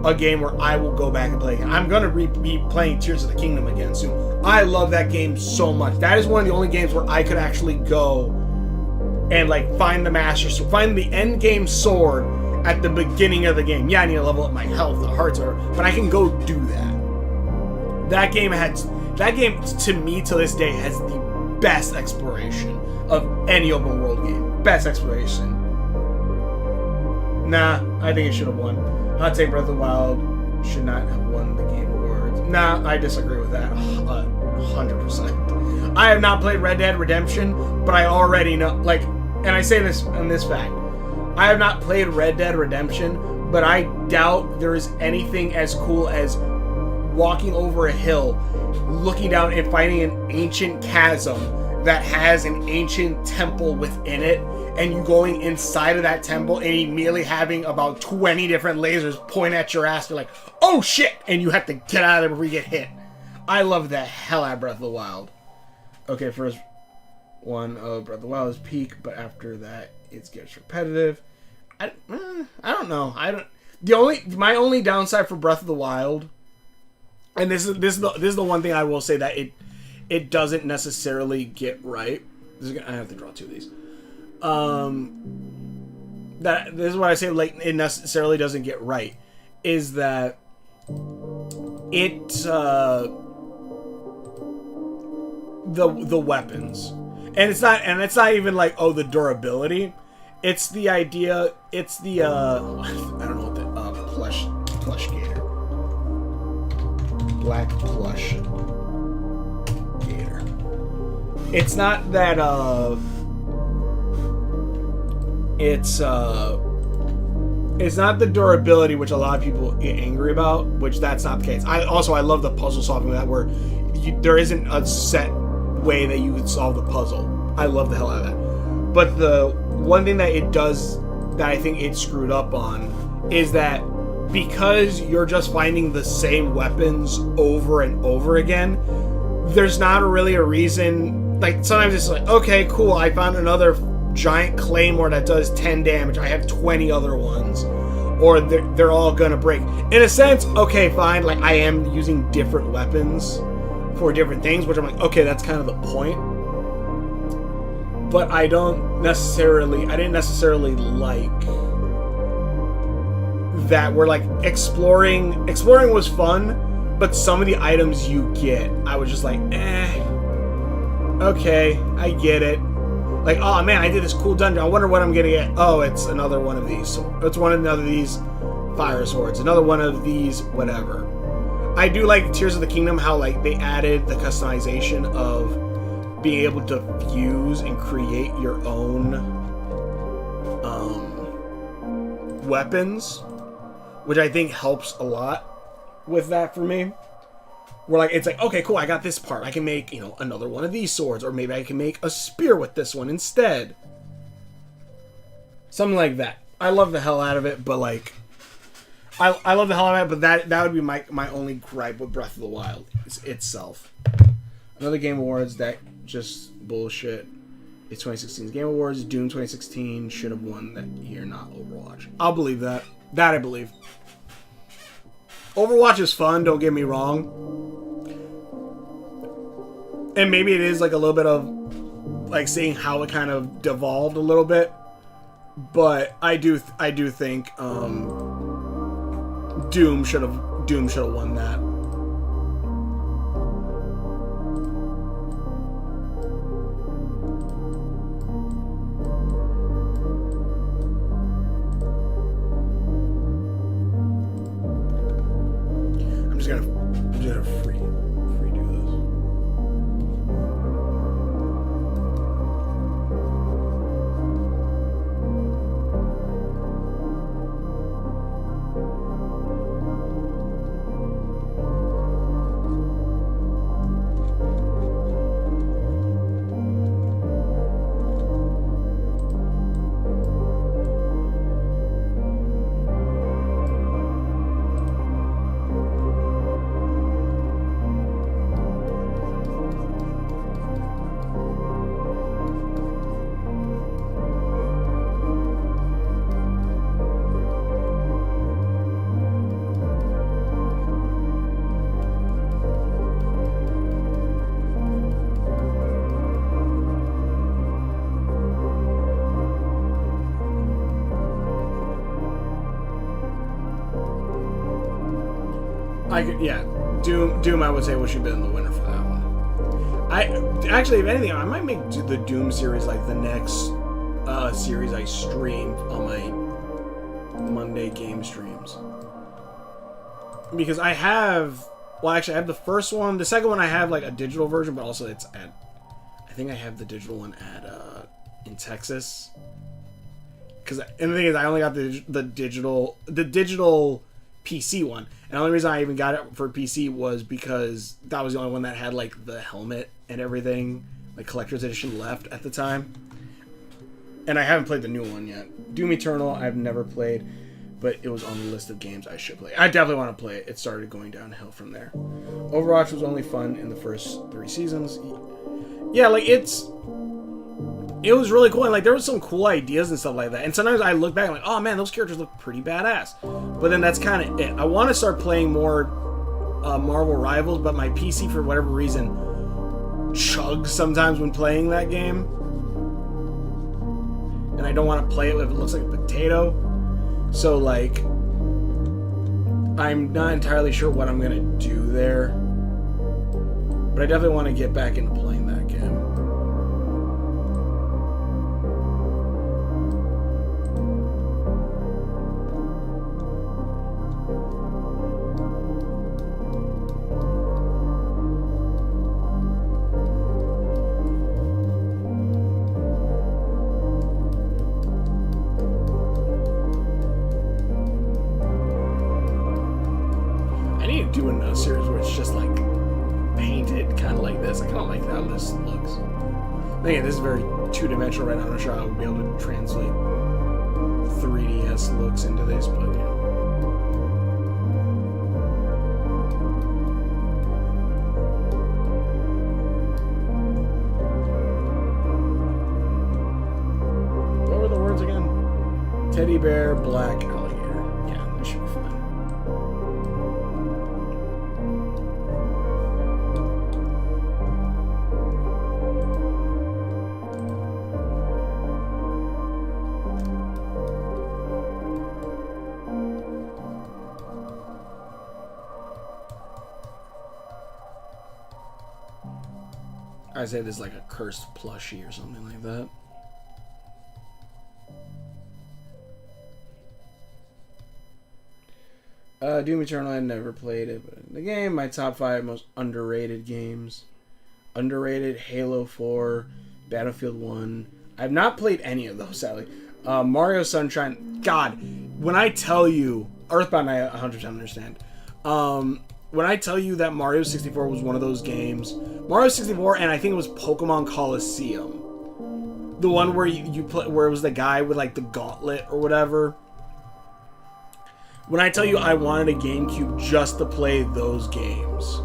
a game where I will go back and play again. I'm going to be playing Tears of the Kingdom again soon. I love that game so much. That is one of the only games where I could actually go and like find the Master Sword, find the end game sword at the beginning of the game. Yeah, I need to level up my health, the hearts, but I can go do that. That game to me to this day has the best exploration of any open world game. Best exploration. Nah, I think it should have won. Hot take, Breath of the Wild should not have won the Game Awards. Nah, I disagree with that 100%. I have not played Red Dead Redemption, but I already know, like, and I say this in this fact, I have not played Red Dead Redemption, but I doubt there is anything as cool as walking over a hill, looking down and finding an ancient chasm that has an ancient temple within it, and you going inside of that temple and immediately having about 20 different lasers point at your ass. You're like, oh shit! And you have to get out of there before you get hit. I love the hell out of Breath of the Wild. Okay, first one of Breath of the Wild is peak, but after that it gets repetitive. I don't know. My only downside for Breath of the Wild, and this is the one thing I will say that it doesn't necessarily get right. I have to draw two of these. This is what I say, like, it necessarily doesn't get right, is that the weapons, and it's not even like, oh, the durability, it's the idea, it's the I don't know what the plush gator, black plush gator. It's not that it's not the durability, which a lot of people get angry about, which that's not the case. I love the puzzle solving with that, where there isn't a set way that you can solve the puzzle. I love the hell out of that. But the one thing that it does that I think it's screwed up on is that because you're just finding the same weapons over and over again, there's not really a reason. Like, sometimes it's like, okay, cool, I found another giant claymore that does 10 damage. I have 20 other ones. Or they're all gonna break. In a sense, okay, fine, like, I am using different weapons for different things, which I'm like, okay, that's kind of the point. But I didn't necessarily like that we're like exploring was fun, but some of the items you get, I was just like, okay, I get it. Like, oh man, I did this cool dungeon, I wonder what I'm gonna get. Oh, it's another one of these. So it's another of these fire swords, another one of these whatever. I do like Tears of the Kingdom, how like they added the customization of being able to fuse and create your own weapons, which I think helps a lot with that for me. Where like it's like, okay, cool, I got this part, I can make, another one of these swords, or maybe I can make a spear with this one instead. Something like that. I love the hell out of it, but like I love the hell out of it, but that would be my only gripe with Breath of the Wild itself. Another Game Awards that just bullshit. It's 2016's Game Awards. Doom 2016 should have won that year, not Overwatch. I'll believe that. That I believe. Overwatch is fun, don't get me wrong. And maybe it is like a little bit of like seeing how it kind of devolved a little bit. But I do think Doom should have won that. I'm just gonna free do this. I could, yeah. Doom, I would say, should have been the winner for that one. Actually, if anything, I might make the Doom series like the next series I stream on my Monday game streams. Because I have, well, actually, I have the first one. The second one, I have like a digital version, but also it's at, I think I have the digital one at in Texas. And the thing is, I only got the digital PC one. And the only reason I even got it for PC was because that was the only one that had like the helmet and everything, like collector's edition left at the time. And I haven't played the new one yet. Doom Eternal, I've never played, but it was on the list of games I should play. I definitely want to play it. It started going downhill from there. Overwatch was only fun in the first 3 seasons. Yeah, like it was really cool, and like there was some cool ideas and stuff like that. And sometimes I look back and like, oh man, those characters look pretty badass. But then that's kind of it. I want to start playing more Marvel Rivals, but my PC for whatever reason chugs sometimes when playing that game, and I don't want to play it if it looks like a potato. So like, I'm not entirely sure what I'm gonna do there, but I definitely want to get back into playing that game. Doing a series where it's just like painted kind of like this. I kind of like how this looks. Again, this is very two-dimensional right now. I'm not sure I would be able to translate 3DS looks into this, but you know. What were the words again? Teddy bear, black alligator. Yeah, that should be fine. I say this is like a cursed plushie or something like that. Doom Eternal, I never played it, but the game, my top 5 most underrated games. Underrated, Halo 4, Battlefield 1. I've not played any of those, sadly. Mario Sunshine, God, when I tell you, Earthbound I 100% understand. When I tell you that Mario 64 was one of those games, Mario 64, and I think it was Pokemon Coliseum, the one where you play, where it was the guy with like the gauntlet or whatever. When I tell you I wanted a GameCube just to play those games.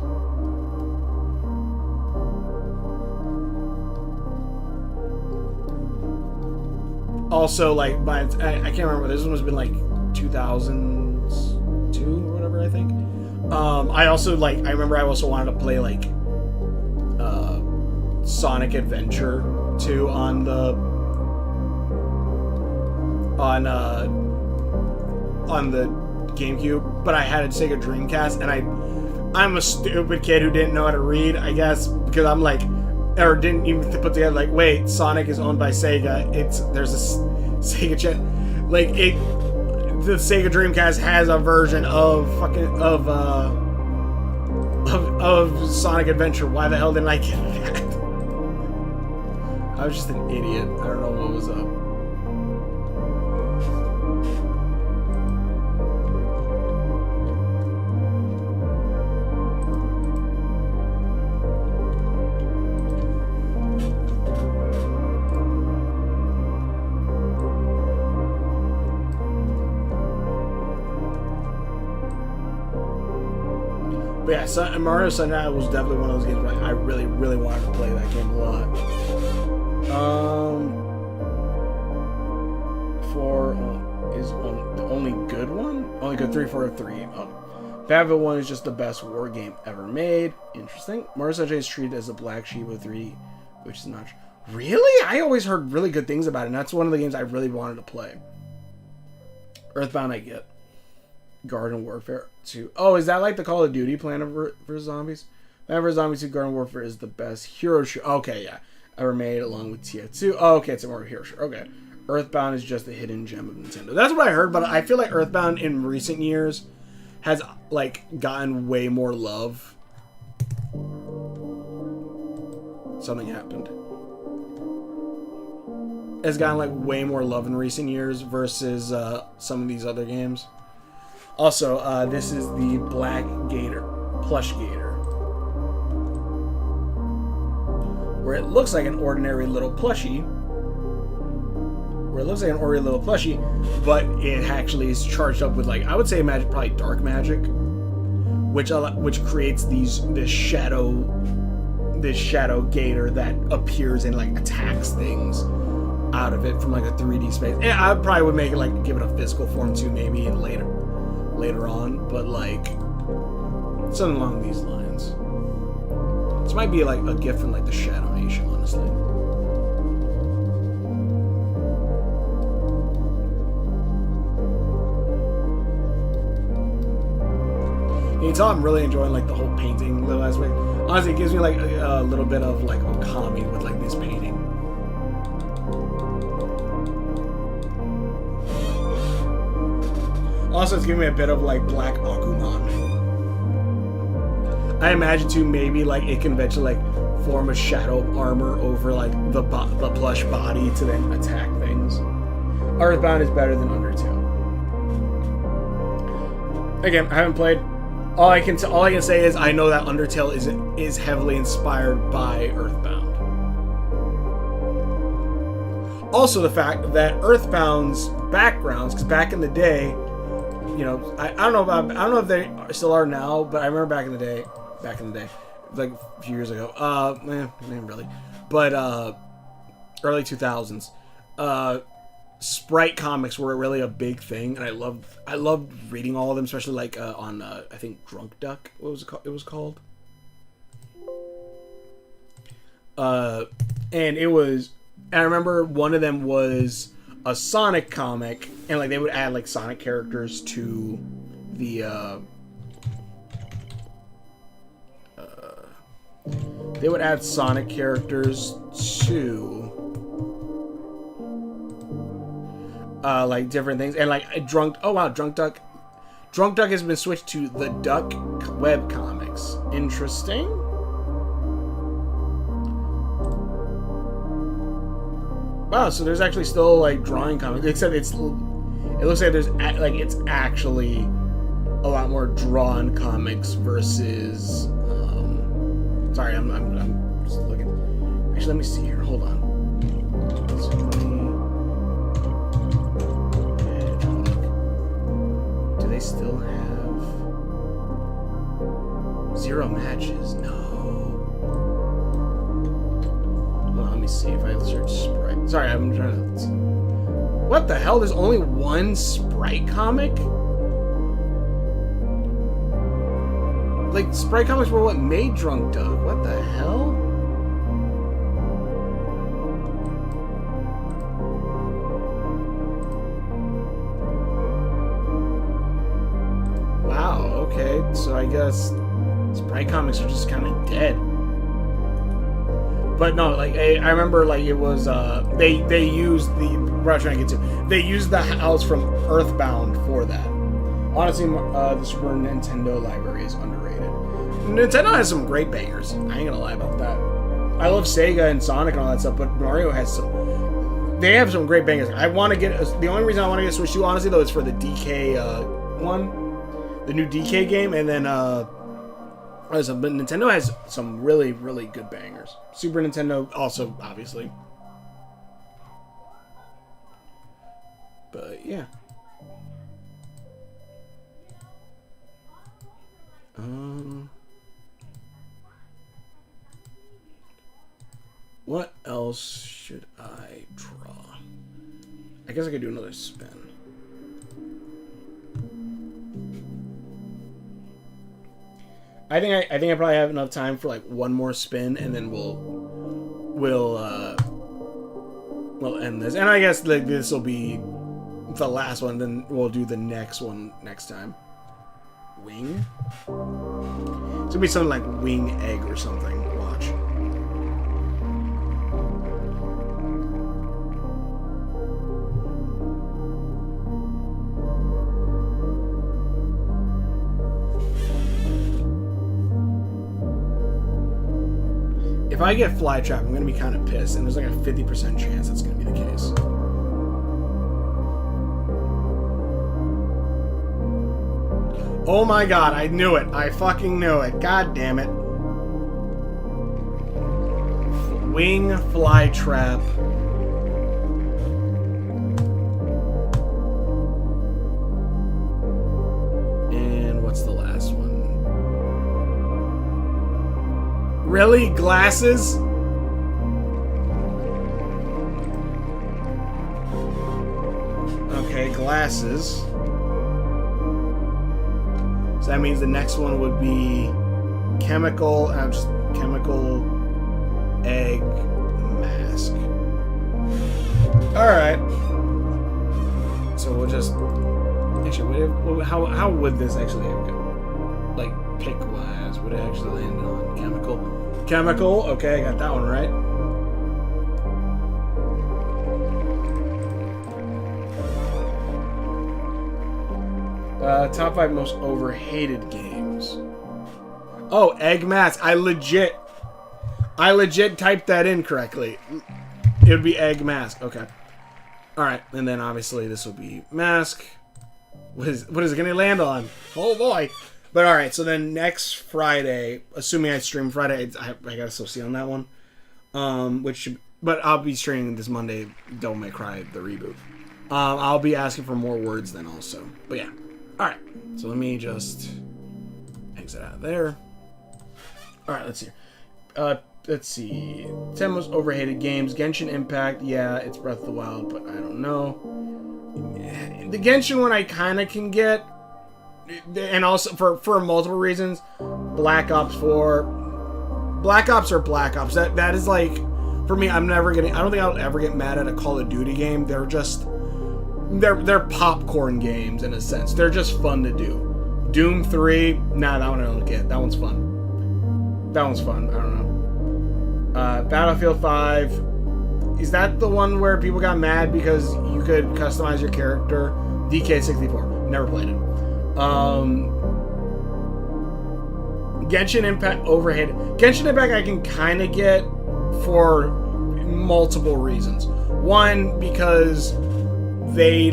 Also, like, I can't remember, this one has been like 2002 or whatever, I think. I also, like, I remember I also wanted to play, like, Sonic Adventure 2 on the GameCube, but I had a Sega Dreamcast, and I'm a stupid kid who didn't know how to read, I guess, because I'm like, or didn't even put together, like, wait, Sonic is owned by Sega, there's a Sega channel, like, the Sega Dreamcast has a version of of Sonic Adventure. Why the hell didn't I get that? I was just an idiot. I don't know what was up. But yeah, Mario Sunshine was definitely one of those games where I really, really wanted to play that game a lot. Is the only good one? Only good 3 for 3. Battlefield 1 is just the best war game ever made. Interesting. Mario Sunshine is treated as the black sheep of 3, which is not true. Really? I always heard really good things about it, and that's one of the games I really wanted to play. Earthbound I get. Garden Warfare 2. Oh, is that like the Call of Duty Plant vs. Zombies? Plant vs. Zombies 2 Garden Warfare is the best hero shooter. Okay, yeah. Ever made along with TF2. Oh, okay, it's a more hero shooter. Okay. Earthbound is just a hidden gem of Nintendo. That's what I heard, but I feel like Earthbound in recent years has like gotten way more love. Something happened. Has gotten like way more love in recent years versus some of these other games. Also, this is the Black Gator, Plush Gator, where it looks like an ordinary little plushie. But it actually is charged up with, like, I would say magic, probably dark magic, which creates this shadow gator that appears and like attacks things out of it from like a 3D space. And I probably would make it like give it a physical form too, maybe in later on, but like something along these lines. This might be like a gift from like the Shadow Nation, honestly. You can tell I'm really enjoying like the whole painting little aspect. Honestly, it gives me like a little bit of like Okami with like this painting. Also, it's giving me a bit of like Black Aquaman. I imagine too, maybe like it can eventually like form a shadow armor over like the plush body to then attack things. Earthbound is better than Undertale. Again, I haven't played. All I can say is I know that Undertale is heavily inspired by Earthbound. Also, the fact that Earthbound's backgrounds, because back in the day, you know, I don't know if they still are now, but I remember back in the day, like a few years ago, not really, but early 2000s, sprite comics were really a big thing, and I loved reading all of them, especially like on I think Drunk Duck, it was called, and I remember one of them was a Sonic comic, and like they would add like Sonic characters to the like different things, and like Drunk Duck has been switched to the Duck web comics. Interesting. Wow, so there's actually still like drawing comics, except it looks like it's actually a lot more drawn comics versus sorry, I'm just looking. Actually, let me see here. Hold on. Do they still have zero matches? No. Well, let me see if I search Sprite. Sorry, I'm trying to... What the hell? There's only one Sprite comic? Like, Sprite comics were what made Drunk Duck. What the hell? Wow, okay. So I guess Sprite comics are just kind of dead. But no, like I remember, like it was they used what I'm trying to get to. They used the house from Earthbound for that. Honestly, the Super Nintendo library is underrated. Nintendo has some great bangers. I ain't gonna lie about that. I love Sega and Sonic and all that stuff, but Mario has some. They have some great bangers. I want to get the only reason I want to get Switch 2, honestly, though, is for the DK one, the new DK game, and then but Nintendo has some really, really good bangers. Super Nintendo also, obviously. But, yeah. What else should I draw? I guess I could do another spin. I think I probably have enough time for like one more spin, and then we'll end this. And I guess like this will be the last one. Then we'll do the next one next time. Wing? It's gonna be something like Wing Egg or something. Watch. If I get Flytrap, I'm gonna be kind of pissed, and there's like a 50% chance that's gonna be the case. Oh my god, I knew it. I fucking knew it. God damn it. Wing Flytrap. And what's the last one? Really? Glasses? Okay, glasses. So that means the next one would be chemical, just chemical egg mask. All right. So we'll just actually, how would this actually go? Like pick wise, would it actually land on chemical? Chemical. Okay, I got that one right. Top 5 most overhated games. Oh, Egg Mask. I legit typed that in correctly. It would be Egg Mask. Okay. Alright, and then obviously this will be Mask. What is it going to land on? Oh boy. But alright, so then next Friday, assuming I stream Friday, I gotta still see on that one. But I'll be streaming this Monday, Devil May Cry, the reboot. I'll be asking for more words then also. But yeah. Alright, so let me just exit out of there. Alright, let's see. Let's see. 10 most overhated games. Genshin Impact, yeah, it's Breath of the Wild, but I don't know. The Genshin one I kind of can get. And also, for multiple reasons. Black Ops 4. Black Ops or Black Ops. That is like, for me, I don't think I'll ever get mad at a Call of Duty game. They're just... They're popcorn games in a sense. They're just fun to do. Doom 3, nah, that one I don't get. That one's fun. I don't know. Battlefield 5, is that the one where people got mad because you could customize your character? DK64, never played it. Genshin Impact overhated. Genshin Impact I can kind of get for multiple reasons. One, because they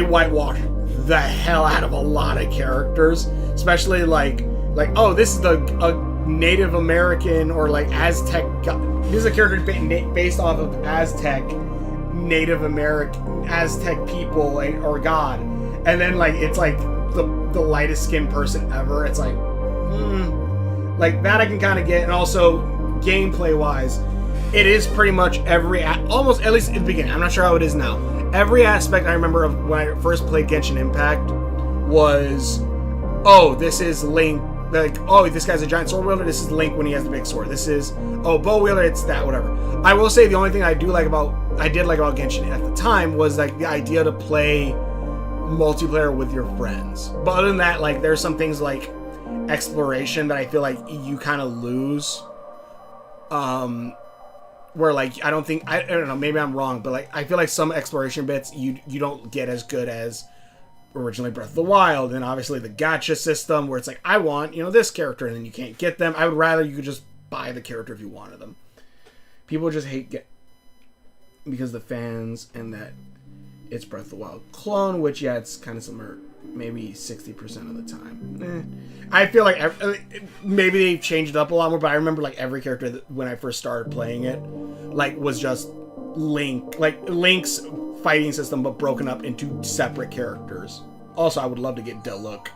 whitewash the hell out of a lot of characters, especially like oh, this is a Native American or like Aztec. This is a character based off of Aztec, Native American Aztec people or god, and then like it's like the lightest skinned person ever. It's like that I can kind of get, and also gameplay wise, it is pretty much almost, at least in the beginning. I'm not sure how it is now. Every aspect I remember of when I first played Genshin Impact was, oh, this is Link. Like, oh, this guy's a giant sword wielder. This is Link when he has the big sword. This is, oh, bow wielder. It's that, whatever. I will say the only thing I did like about Genshin at the time was like the idea to play multiplayer with your friends. But other than that, like, there's some things like exploration that I feel like you kind of lose. Where like I don't know, maybe I'm wrong, but like I feel like some exploration bits you don't get as good as originally Breath of the Wild, and obviously the gacha system where it's like I want this character and then you can't get them. I would rather you could just buy the character if you wanted them. People just hate because the fans and that it's Breath of the Wild clone, which yeah, it's kind of similar. Maybe 60% of the time. I feel like maybe they changed it up a lot more, but I remember like every character when I first started playing it, like was just Link's fighting system, but broken up into separate characters. Also, I would love to get Diluc.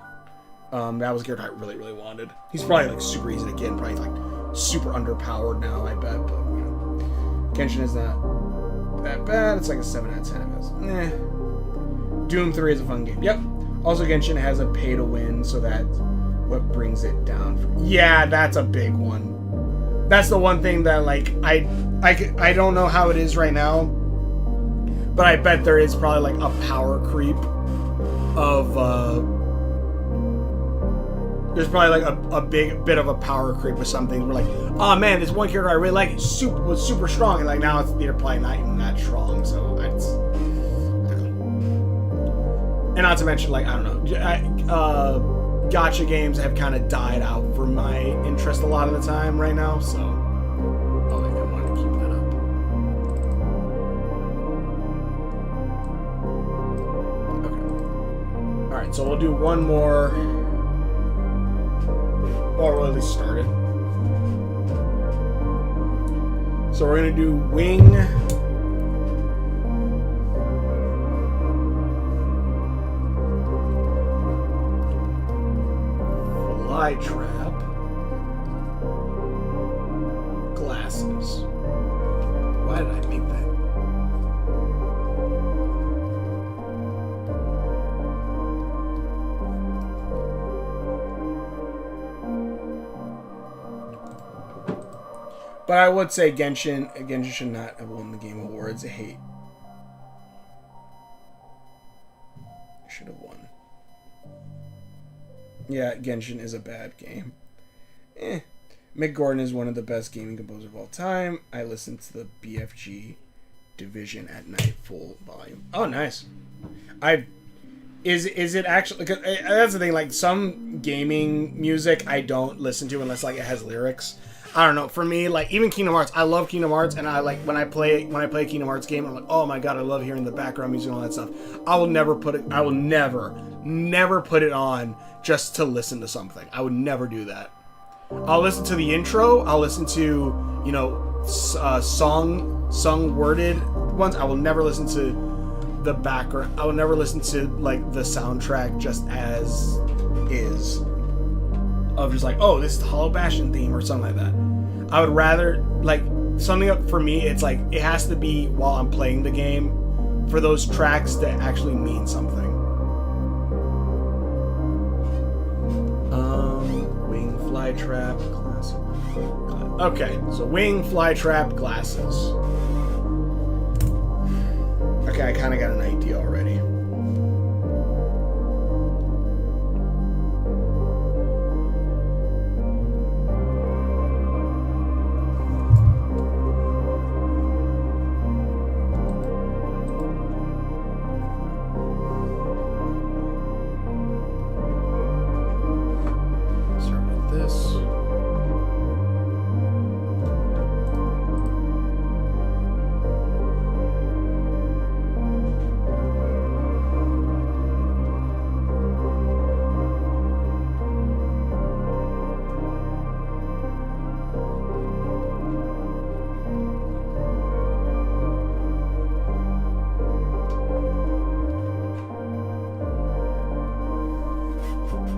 That was a character I really, really wanted. He's probably like super easy to get, and probably like super underpowered now, I bet. But Genshin is not that bad. It's like a 7 out of 10. Doom 3 is a fun game. Yep. Also, Genshin has a pay-to-win, so that's what brings it down. Yeah, that's a big one. That's the one thing that, like, I don't know how it is right now, but I bet there is probably, like, a power creep of there's probably like a big bit of a power creep with some things. We're like, oh man, this one character I really like was super strong, and like now they're probably not even that strong. So it's, and not to mention like I don't know, gacha games have kind of died out for my interest a lot of the time right now. So I wanted to keep that up. Okay. All right, so we'll do one more. Or we'll at least start it. So we're gonna do wing. Fly trap. Glasses. Why did I make that? But I would say Genshin should not have won the Game Awards. I hate. Should have won. Yeah, Genshin is a bad game. Mick Gordon is one of the best gaming composers of all time. I listen to the BFG Division at night, full volume. Oh, nice. Is it actually? Cause that's the thing. Like some gaming music, I don't listen to unless like it has lyrics. I don't know. For me, like even Kingdom Hearts, I love Kingdom Hearts, and I like when I play a Kingdom Hearts game, I'm like, oh my god, I love hearing the background music and all that stuff. I will never put it on just to listen to something. I would never do that. I'll listen to the intro. I'll listen to sung worded ones. I will never listen to the background. I will never listen to like the soundtrack just as is. Of just like, oh, this is the Hollow Bastion theme or something like that. I would rather like something up for me. It's like it has to be while I'm playing the game for those tracks that actually mean something. Wing, fly trap, glasses. Okay, so wing, fly trap, glasses. Okay, I kind of got an idea already.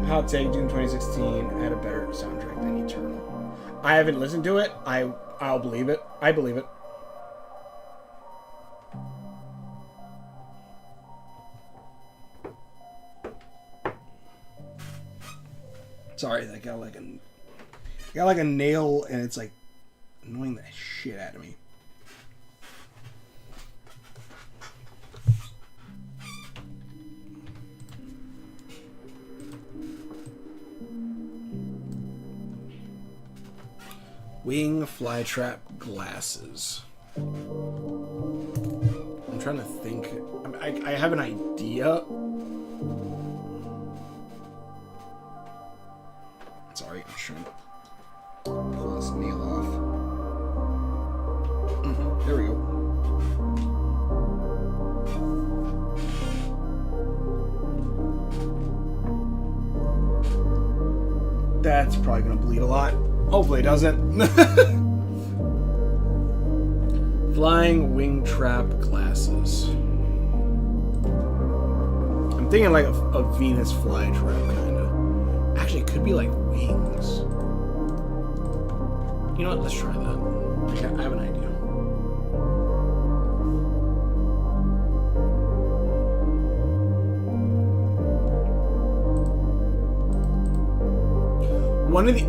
Hot take, Doom 2016 had a better soundtrack than Eternal. I haven't listened to it. I'll believe it. I believe it. Sorry, that got like a nail, and it's like annoying the shit out of me. Wing, fly trap, glasses. I'm trying to think. I have an idea. Sorry, I'm trying to pull this nail off. There we go. That's probably gonna bleed a lot. Hopefully it doesn't. Flying wing trap glasses. I'm thinking like a Venus flytrap kind of. Actually, it could be like wings. You know what? Let's try that. I have an idea.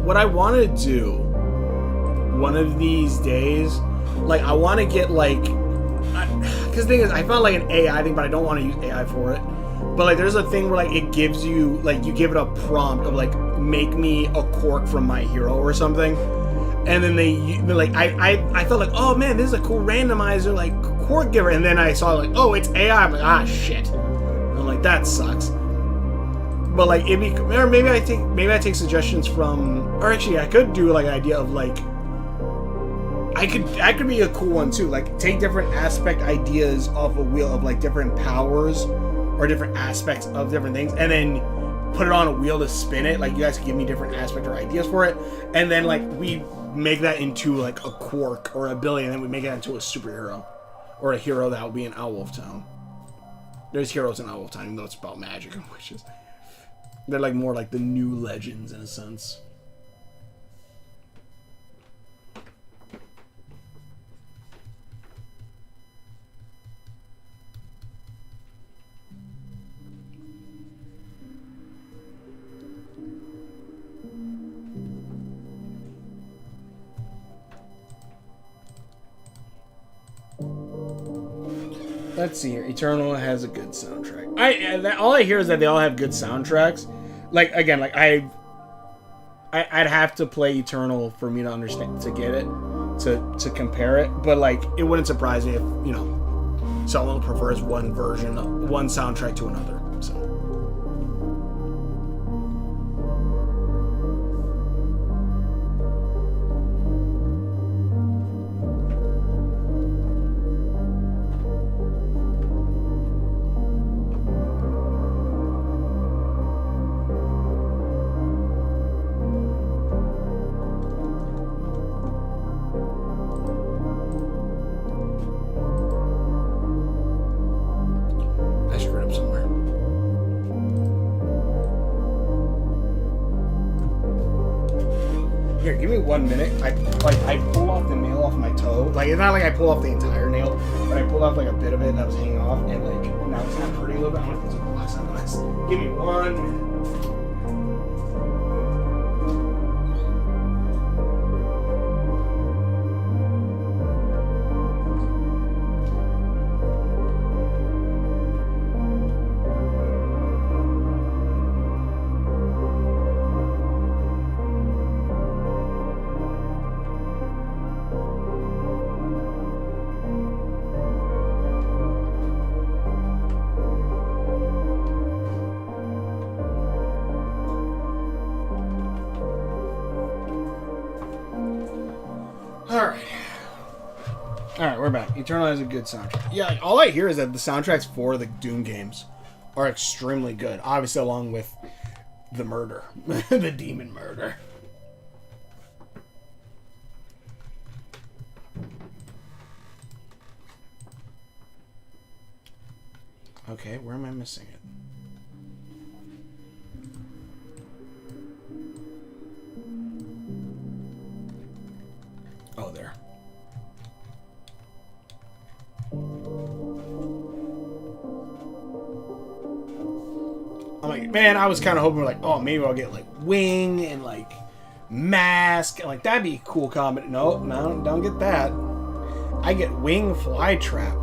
What I want to do one of these days, like I want to get like, because the thing is, I found like an AI thing, but I don't want to use AI for it. But like, there's a thing where like it gives you like you give it a prompt of like make me a quirk from My Hero or something, and then they're like I felt like, oh man, this is a cool randomizer like quirk giver, and then I saw like, oh, it's AI. I'm like, ah, shit. And I'm like, that sucks. But like it'd be, or maybe I take suggestions from, or actually I could do like an idea of like I could be a cool one too. Like take different aspect ideas off a wheel of like different powers or different aspects of different things, and then put it on a wheel to spin it. Like you guys can give me different aspects or ideas for it, and then like we make that into like a quirk or ability, and then we make it into a superhero or a hero that will be in Owlwolf Town. There's heroes in Owlwolf Town, even though it's about magic and witches. They're like more like the new legends in a sense. Let's see here. Eternal has a good soundtrack. All I hear is that they all have good soundtracks. Like again, like I'd have to play Eternal for me to understand, to get it, to compare it. But like it wouldn't surprise me if, you know, someone prefers one version, one soundtrack to another. So. Here, give me 1 minute. I pulled off the nail off my toe. Like it's not like I pulled off the entire nail, but I pulled off like a bit of it that was hanging off, and like now it's kind of hurting a little bit. I'm gonna put some glass on this. Give me 1 minute. Alright, we're back. Eternal has a good soundtrack. Yeah, like, all I hear is that the soundtracks for the Doom games are extremely good. Obviously, along with the murder. The demon murder. Okay, where am I missing it? Oh, there. I'm like, man, I was kind of hoping like, oh, maybe I'll get like wing and like mask and like that'd be a cool comment. No, don't get that. I get wing fly trap.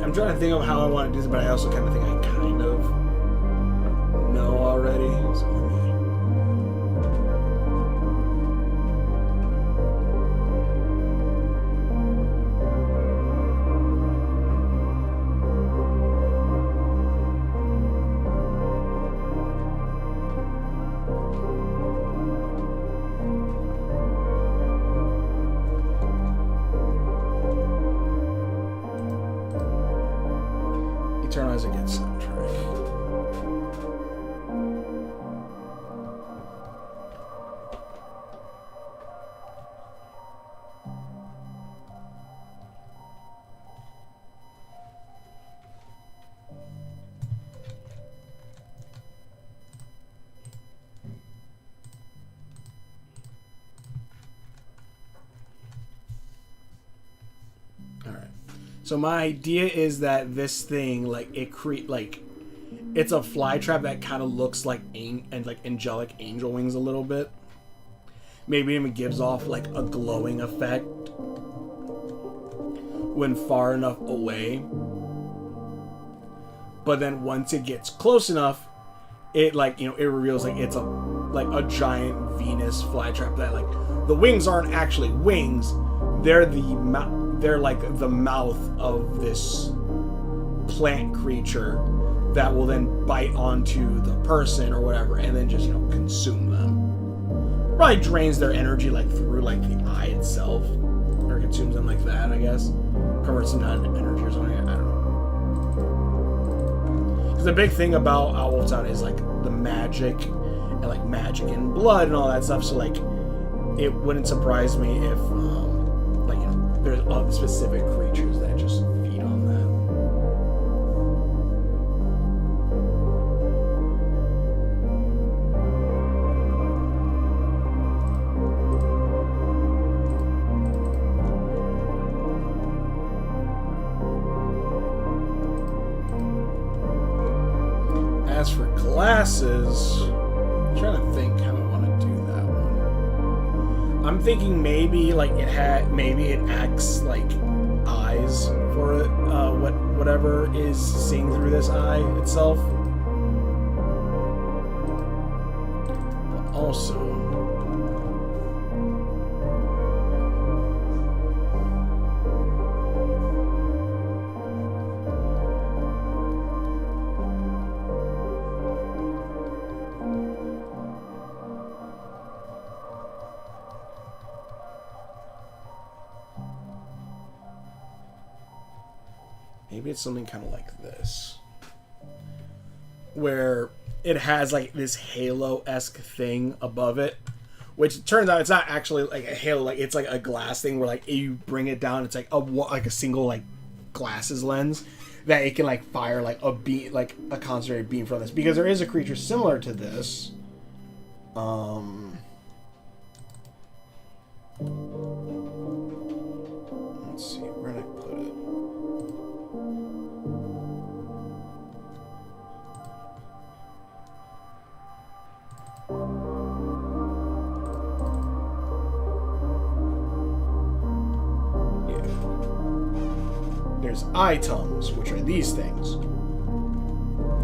I'm trying to think of how I want to do this, but I also kind of think I kind of know already. So let me... is a good soundtrack. So my idea is that this thing, like, it's a fly trap that kind of looks like angelic angel wings a little bit. Maybe even gives off like a glowing effect when far enough away. But then once it gets close enough, it it reveals like it's a giant Venus flytrap that like the wings aren't actually wings, they're like the mouth of this plant creature that will then bite onto the person or whatever and then just consume them. Probably drains their energy like through like the eye itself, or consumes them like that, I guess. Converts them to energy or something. I don't know. Because the big thing about Wolftown is like the magic and like magic and blood and all that stuff. So like, it wouldn't surprise me if there's other specific creatures that just feed on that. As for glasses, I'm trying to think how I want to do that one. I'm thinking maybe like it acts like eyes for whatever is seeing through this eye itself. But also, maybe it's something kind of like this, where it has like this halo-esque thing above it, which turns out it's not actually like a halo. Like it's like a glass thing where like you bring it down, it's like a single like glasses lens that it can like fire like a beam, like a concentrated beam from this. Because there is a creature similar to this. Let's see, where did I put it? There's eye tongues, which are these things,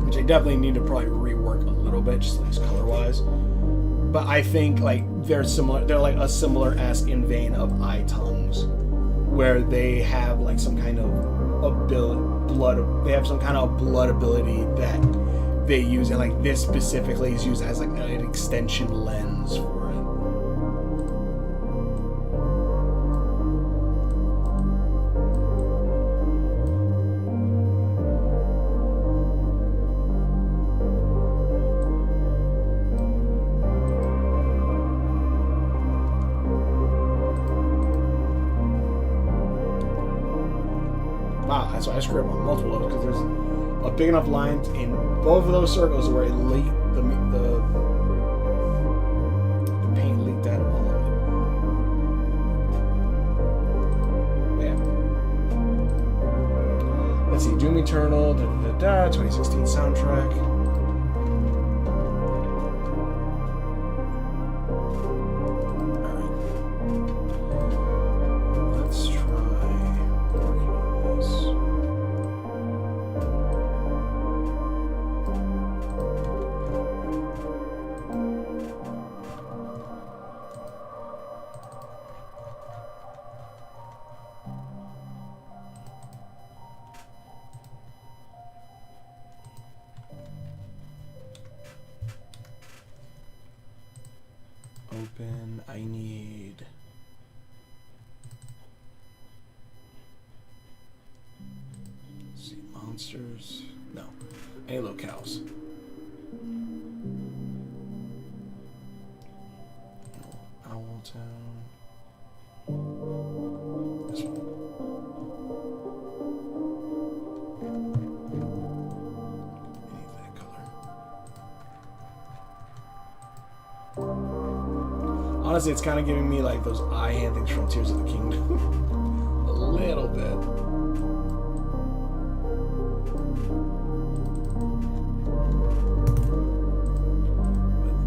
which I definitely need to probably rework a little bit, just at least color-wise. But I think like they're similar. They're like a similar-esque in vein of eye tongues, where they have like some kind of blood. They have some kind of blood ability that they use, and like this specifically is used as like an extension lens for it. Wow, that's why I screwed up on multiple of those, because there's a big enough line in both of those circles where it leaked the paint leaked out of all of it. Yeah. Let's see, Doom Eternal, 2016 soundtrack. Open. I need. Let's see, monsters. No. Any locales? Owltown. This one. Any of that color. Honestly, it's kind of giving me like those eye hand things from Tears of the Kingdom. A little bit.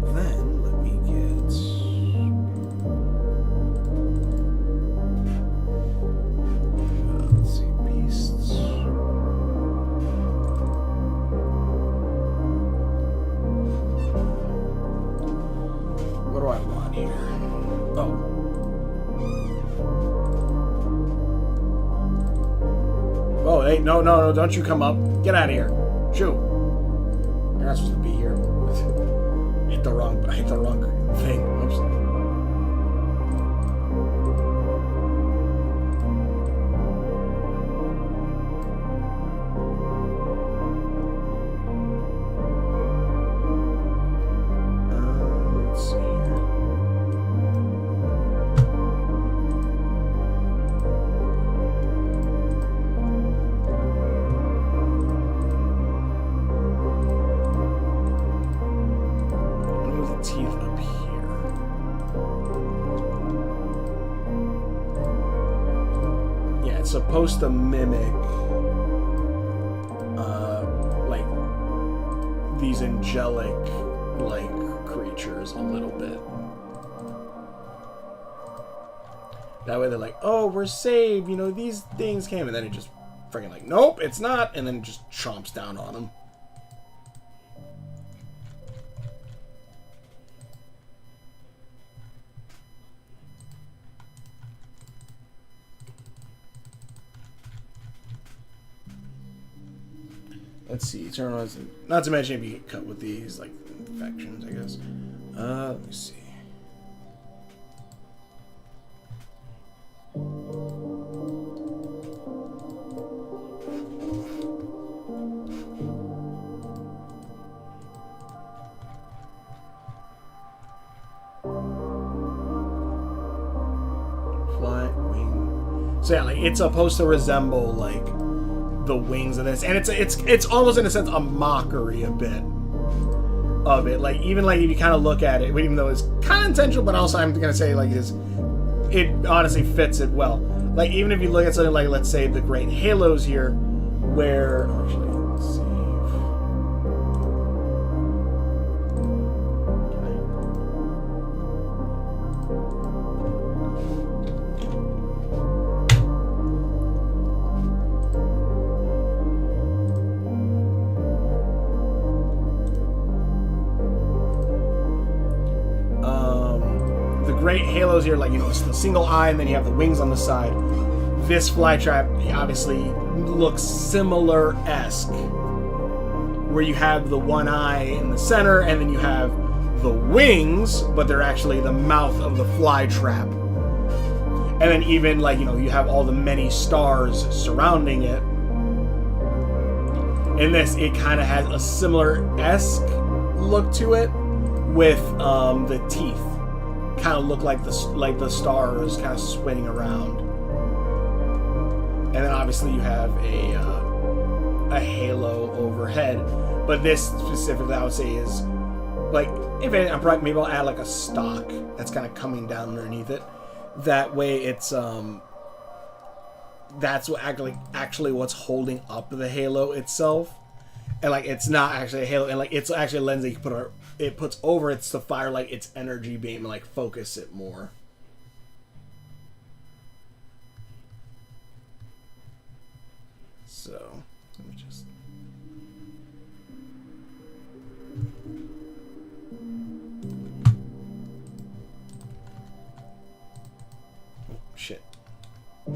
But then, let me get... let's see, beasts. What do I want here? Oh. Oh, hey, no, don't you come up. Get out of here. Shoo. You're not supposed to be here. hit the wrong thing. Oops. Let's see here. Move the teeth up here. Yeah, it's supposed to mimic like these angelic like creatures a little bit. That way they're like, oh, we're saved, you know, these things came, and then it just freaking like, nope, it's not, and then it just chomps down on them. Let's see, Eternals, not to mention if you get cut with these, like, infections, I guess. Let me see. Fly, wing. So yeah, like, it's supposed to resemble, like, the wings of this, and it's almost in a sense a mockery a bit of it. Like, even like if you kind of look at it, even though it's kind of intentional, but also I'm gonna say like it honestly fits it well. Like, even if you look at something like, let's say, the Great Halos here, where actually let's see. Great Halos here, like, you know, it's the single eye and then you have the wings on the side. This flytrap obviously looks similar-esque, where you have the one eye in the center and then you have the wings, but they're actually the mouth of the flytrap. And then even, like, you know, you have all the many stars surrounding it. In this, it kind of has a similar-esque look to it, with the teeth kind of look like the stars kind of spinning around. And then obviously you have a halo overhead, but this specifically I would say is like, if it, maybe I'll add like a stock that's kind of coming down underneath it. That way it's that's what actually what's holding up the halo itself, and like it's not actually a halo, and like it's actually a lens that you can put it puts over it to fire like its energy beam and like focus it more. So let me just shit. Redo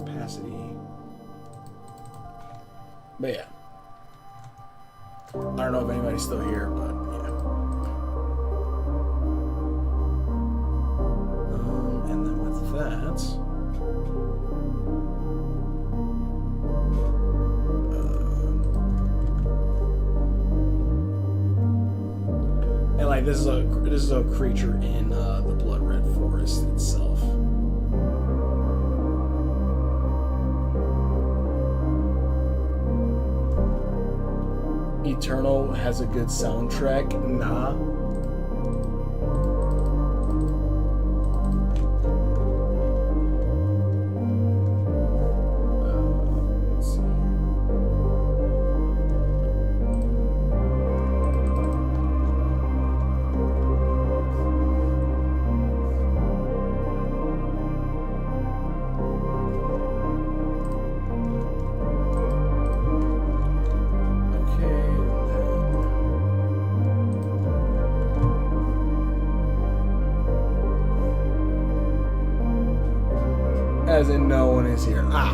opacity. But yeah, I don't know if anybody's still here, but yeah. And then with that, like this is a creature in the Blood Red Forest itself. Eternal has a good soundtrack. Nah. Let's see here. As in, no one is here. Ah.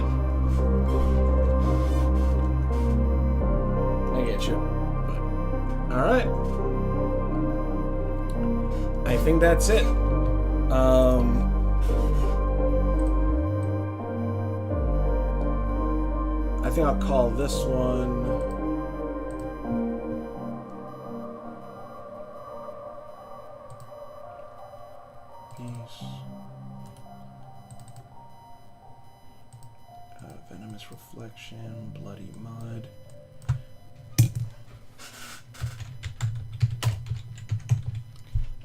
I get you. But, alright. I think that's it. I think I'll call this one... Peace. Venomous Reflection, Bloody Mud.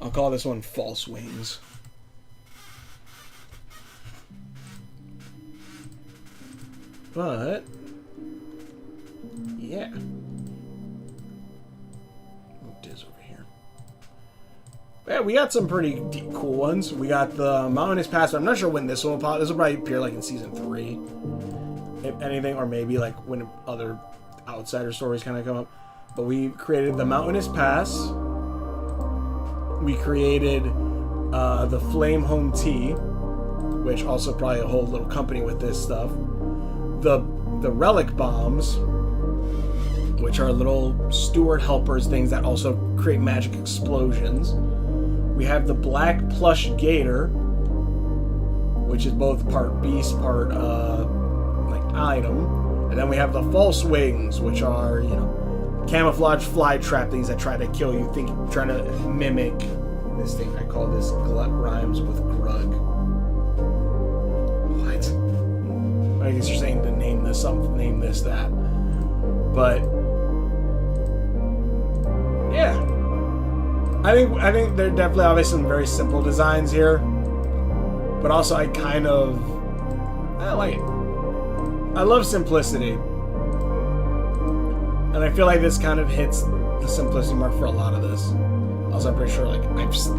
I'll call this one False Wings. But yeah. Move Diz over here. Yeah, we got some pretty cool ones. We got the Mountainous Pass. I'm not sure when this one will pop. This will probably appear like in season 3. If anything, or maybe like when other outsider stories kind of come up. But we created the Mountainous Pass. We created the Flame Home Tea, which also probably a whole little company with this stuff. The Relic Bombs, which are little steward helpers, things that also create magic explosions. We have the Black Plush Gator, which is both part beast, part item. And then we have the False Wings, which are, you know, camouflage fly trap things that try to kill you, trying to mimic this thing. I call this Glut Rhymes with Grug. What? I guess you're saying to name this something, name this that. But yeah. I think there definitely obviously some very simple designs here. But also I like it. I love simplicity. And I feel like this kind of hits the simplicity mark for a lot of this. Also, I'm pretty sure like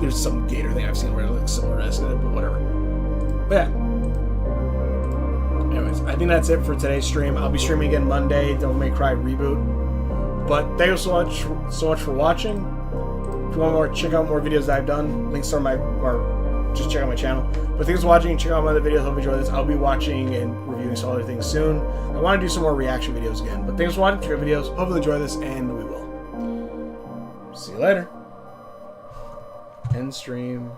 there's some Gator thing I've seen where it looks similar to it, but whatever. But yeah. Anyways, I think that's it for today's stream. I'll be streaming again Monday, Devil May Cry Reboot. But thank you so much for watching. If you want more, check out more videos that I've done. Links are just check out my channel. But thanks for watching. Check out my other videos. Hope you enjoy this. I'll be watching and reviewing some other things soon. I want to do some more reaction videos again. But thanks for watching. Check out videos. Hope you enjoy this, and we will. See you later. End stream.